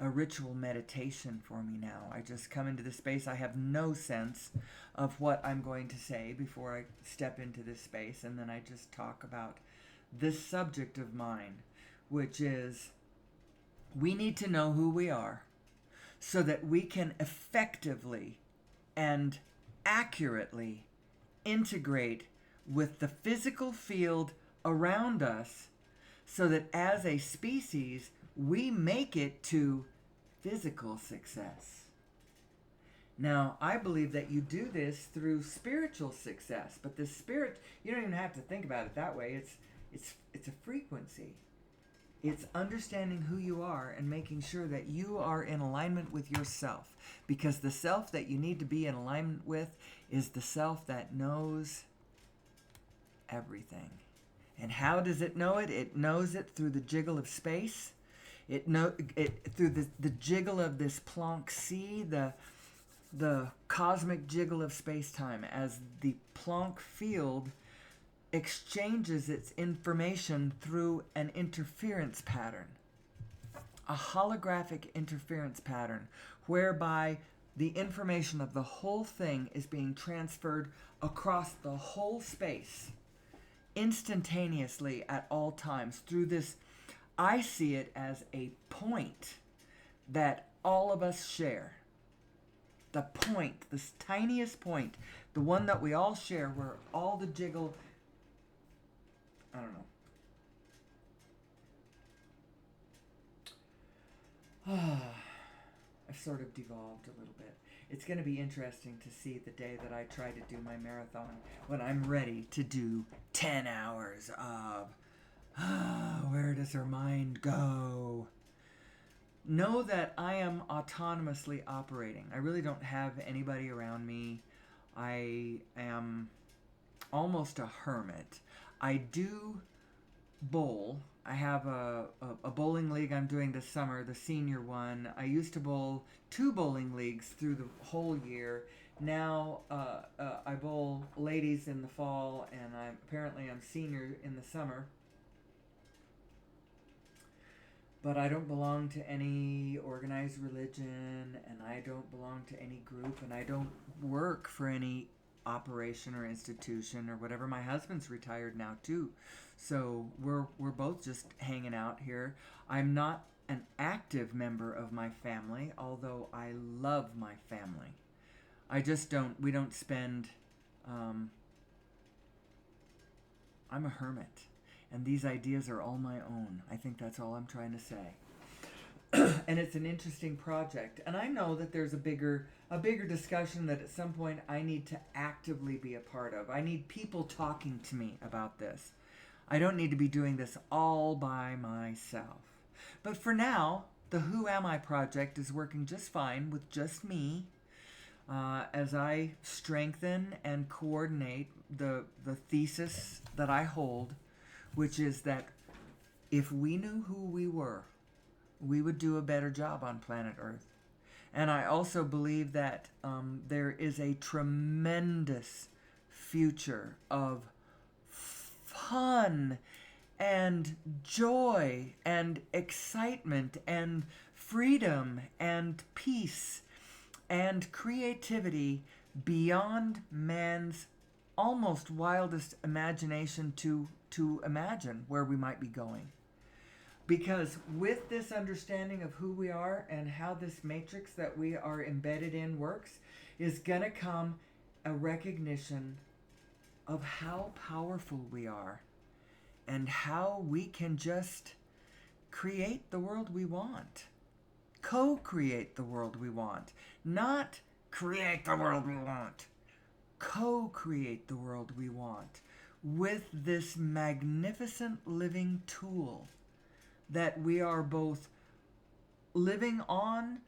ritual meditation for me now. I just come into this space. I have no sense of what I'm going to say before I step into this space, and then I just talk about this subject of mine, which is we need to know who we are so that we can effectively and accurately integrate with the physical field around us so that as a species we make it to physical success. Now, I believe that you do this through spiritual success, but the spirit, you don't even have to think about it that way. It's a frequency. It's understanding who you are and making sure that you are in alignment with yourself, because the self that you need to be in alignment with is the self that knows everything. And how does it know it? It knows it through the jiggle of space. It through the jiggle of this Planck sea, the cosmic jiggle of space-time, as the Planck field exchanges its information through an interference pattern, a holographic interference pattern, whereby the information of the whole thing is being transferred across the whole space instantaneously at all times through this. I see it as a point that all of us share. The point, this tiniest point, the one that we all share, where all the jiggle, I don't know. I've sort of devolved a little bit. It's going to be interesting to see the day that I try to do my marathon, when I'm ready to do 10 hours of, where does her mind go? Know that I am autonomously operating. I really don't have anybody around me. I am almost a hermit. I do bowl. I have a bowling league I'm doing this summer, the senior one. I used to bowl 2 bowling leagues through the whole year. Now I bowl ladies in the fall, and I'm senior in the summer. But I don't belong to any organized religion, and I don't belong to any group, and I don't work for any operation or institution or whatever. My husband's retired now too, so we're both just hanging out here. I'm not an active member of my family, although I love my family. We don't spend, I'm a hermit. And these ideas are all my own. I think that's all I'm trying to say. And it's an interesting project. And I know that there's a bigger discussion that at some point I need to actively be a part of. I need people talking to me about this. I don't need to be doing this all by myself. But for now, the Who Am I project is working just fine with just me, as I strengthen and coordinate the thesis that I hold, which is that if we knew who we were, we would do a better job on planet Earth. And I also believe that there is a tremendous future of fun and joy and excitement and freedom and peace and creativity beyond man's almost wildest imagination to imagine where we might be going. Because with this understanding of who we are and how this matrix that we are embedded in works, is going to come a recognition of how powerful we are and how we can just create the world we want. Co-create the world we want. Not create the world we want. Co-create the world we want with this magnificent living tool that we are both living on,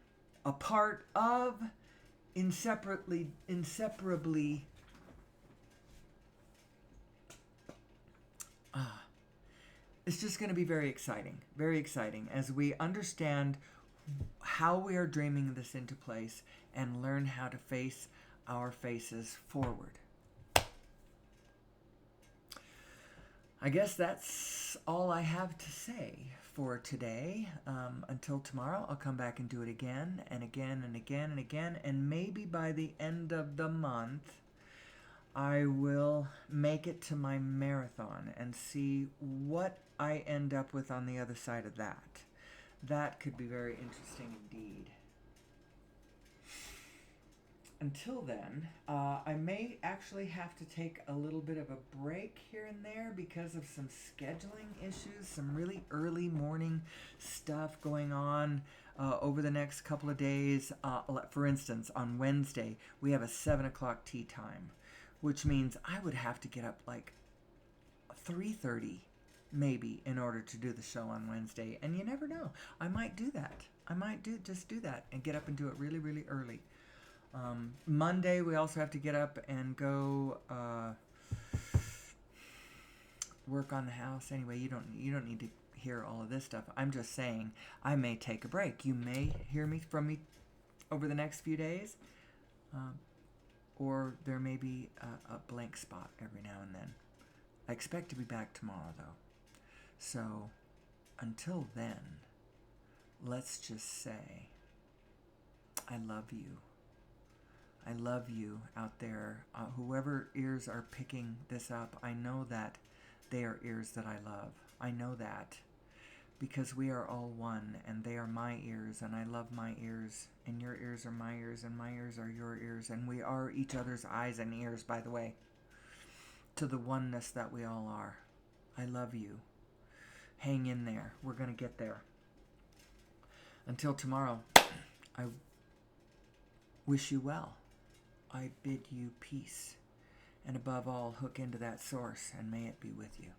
a part of, inseparably it's just going to be very exciting as we understand how we are dreaming this into place and learn how to face our faces forward. I guess that's all I have to say for today. Until tomorrow, I'll come back and do it again and again and again and again, and maybe by the end of the month, I will make it to my marathon and see what I end up with on the other side of that. That could be very interesting indeed. Until then, I may actually have to take a little bit of a break here and there because of some scheduling issues, some really early morning stuff going on over the next couple of days. For instance, on Wednesday, we have a 7 o'clock tea time, which means I would have to get up like 3:30 maybe in order to do the show on Wednesday. And you never know. I might do that. I might just do that and get up and do it really, really early. Monday, we also have to get up and go work on the house. Anyway, you don't need to hear all of this stuff. I'm just saying I may take a break. You may hear from me over the next few days, or there may be a blank spot every now and then. I expect to be back tomorrow, though. So, until then, let's just say I love you. I love you out there. Whoever ears are picking this up, I know that they are ears that I love. I know that because we are all one, and they are my ears, and I love my ears, and your ears are my ears, and my ears are your ears, and we are each other's eyes and ears, by the way, to the oneness that we all are. I love you. Hang in there. We're going to get there. Until tomorrow, I wish you well. I bid you peace, and above all, hook into that source, and may it be with you.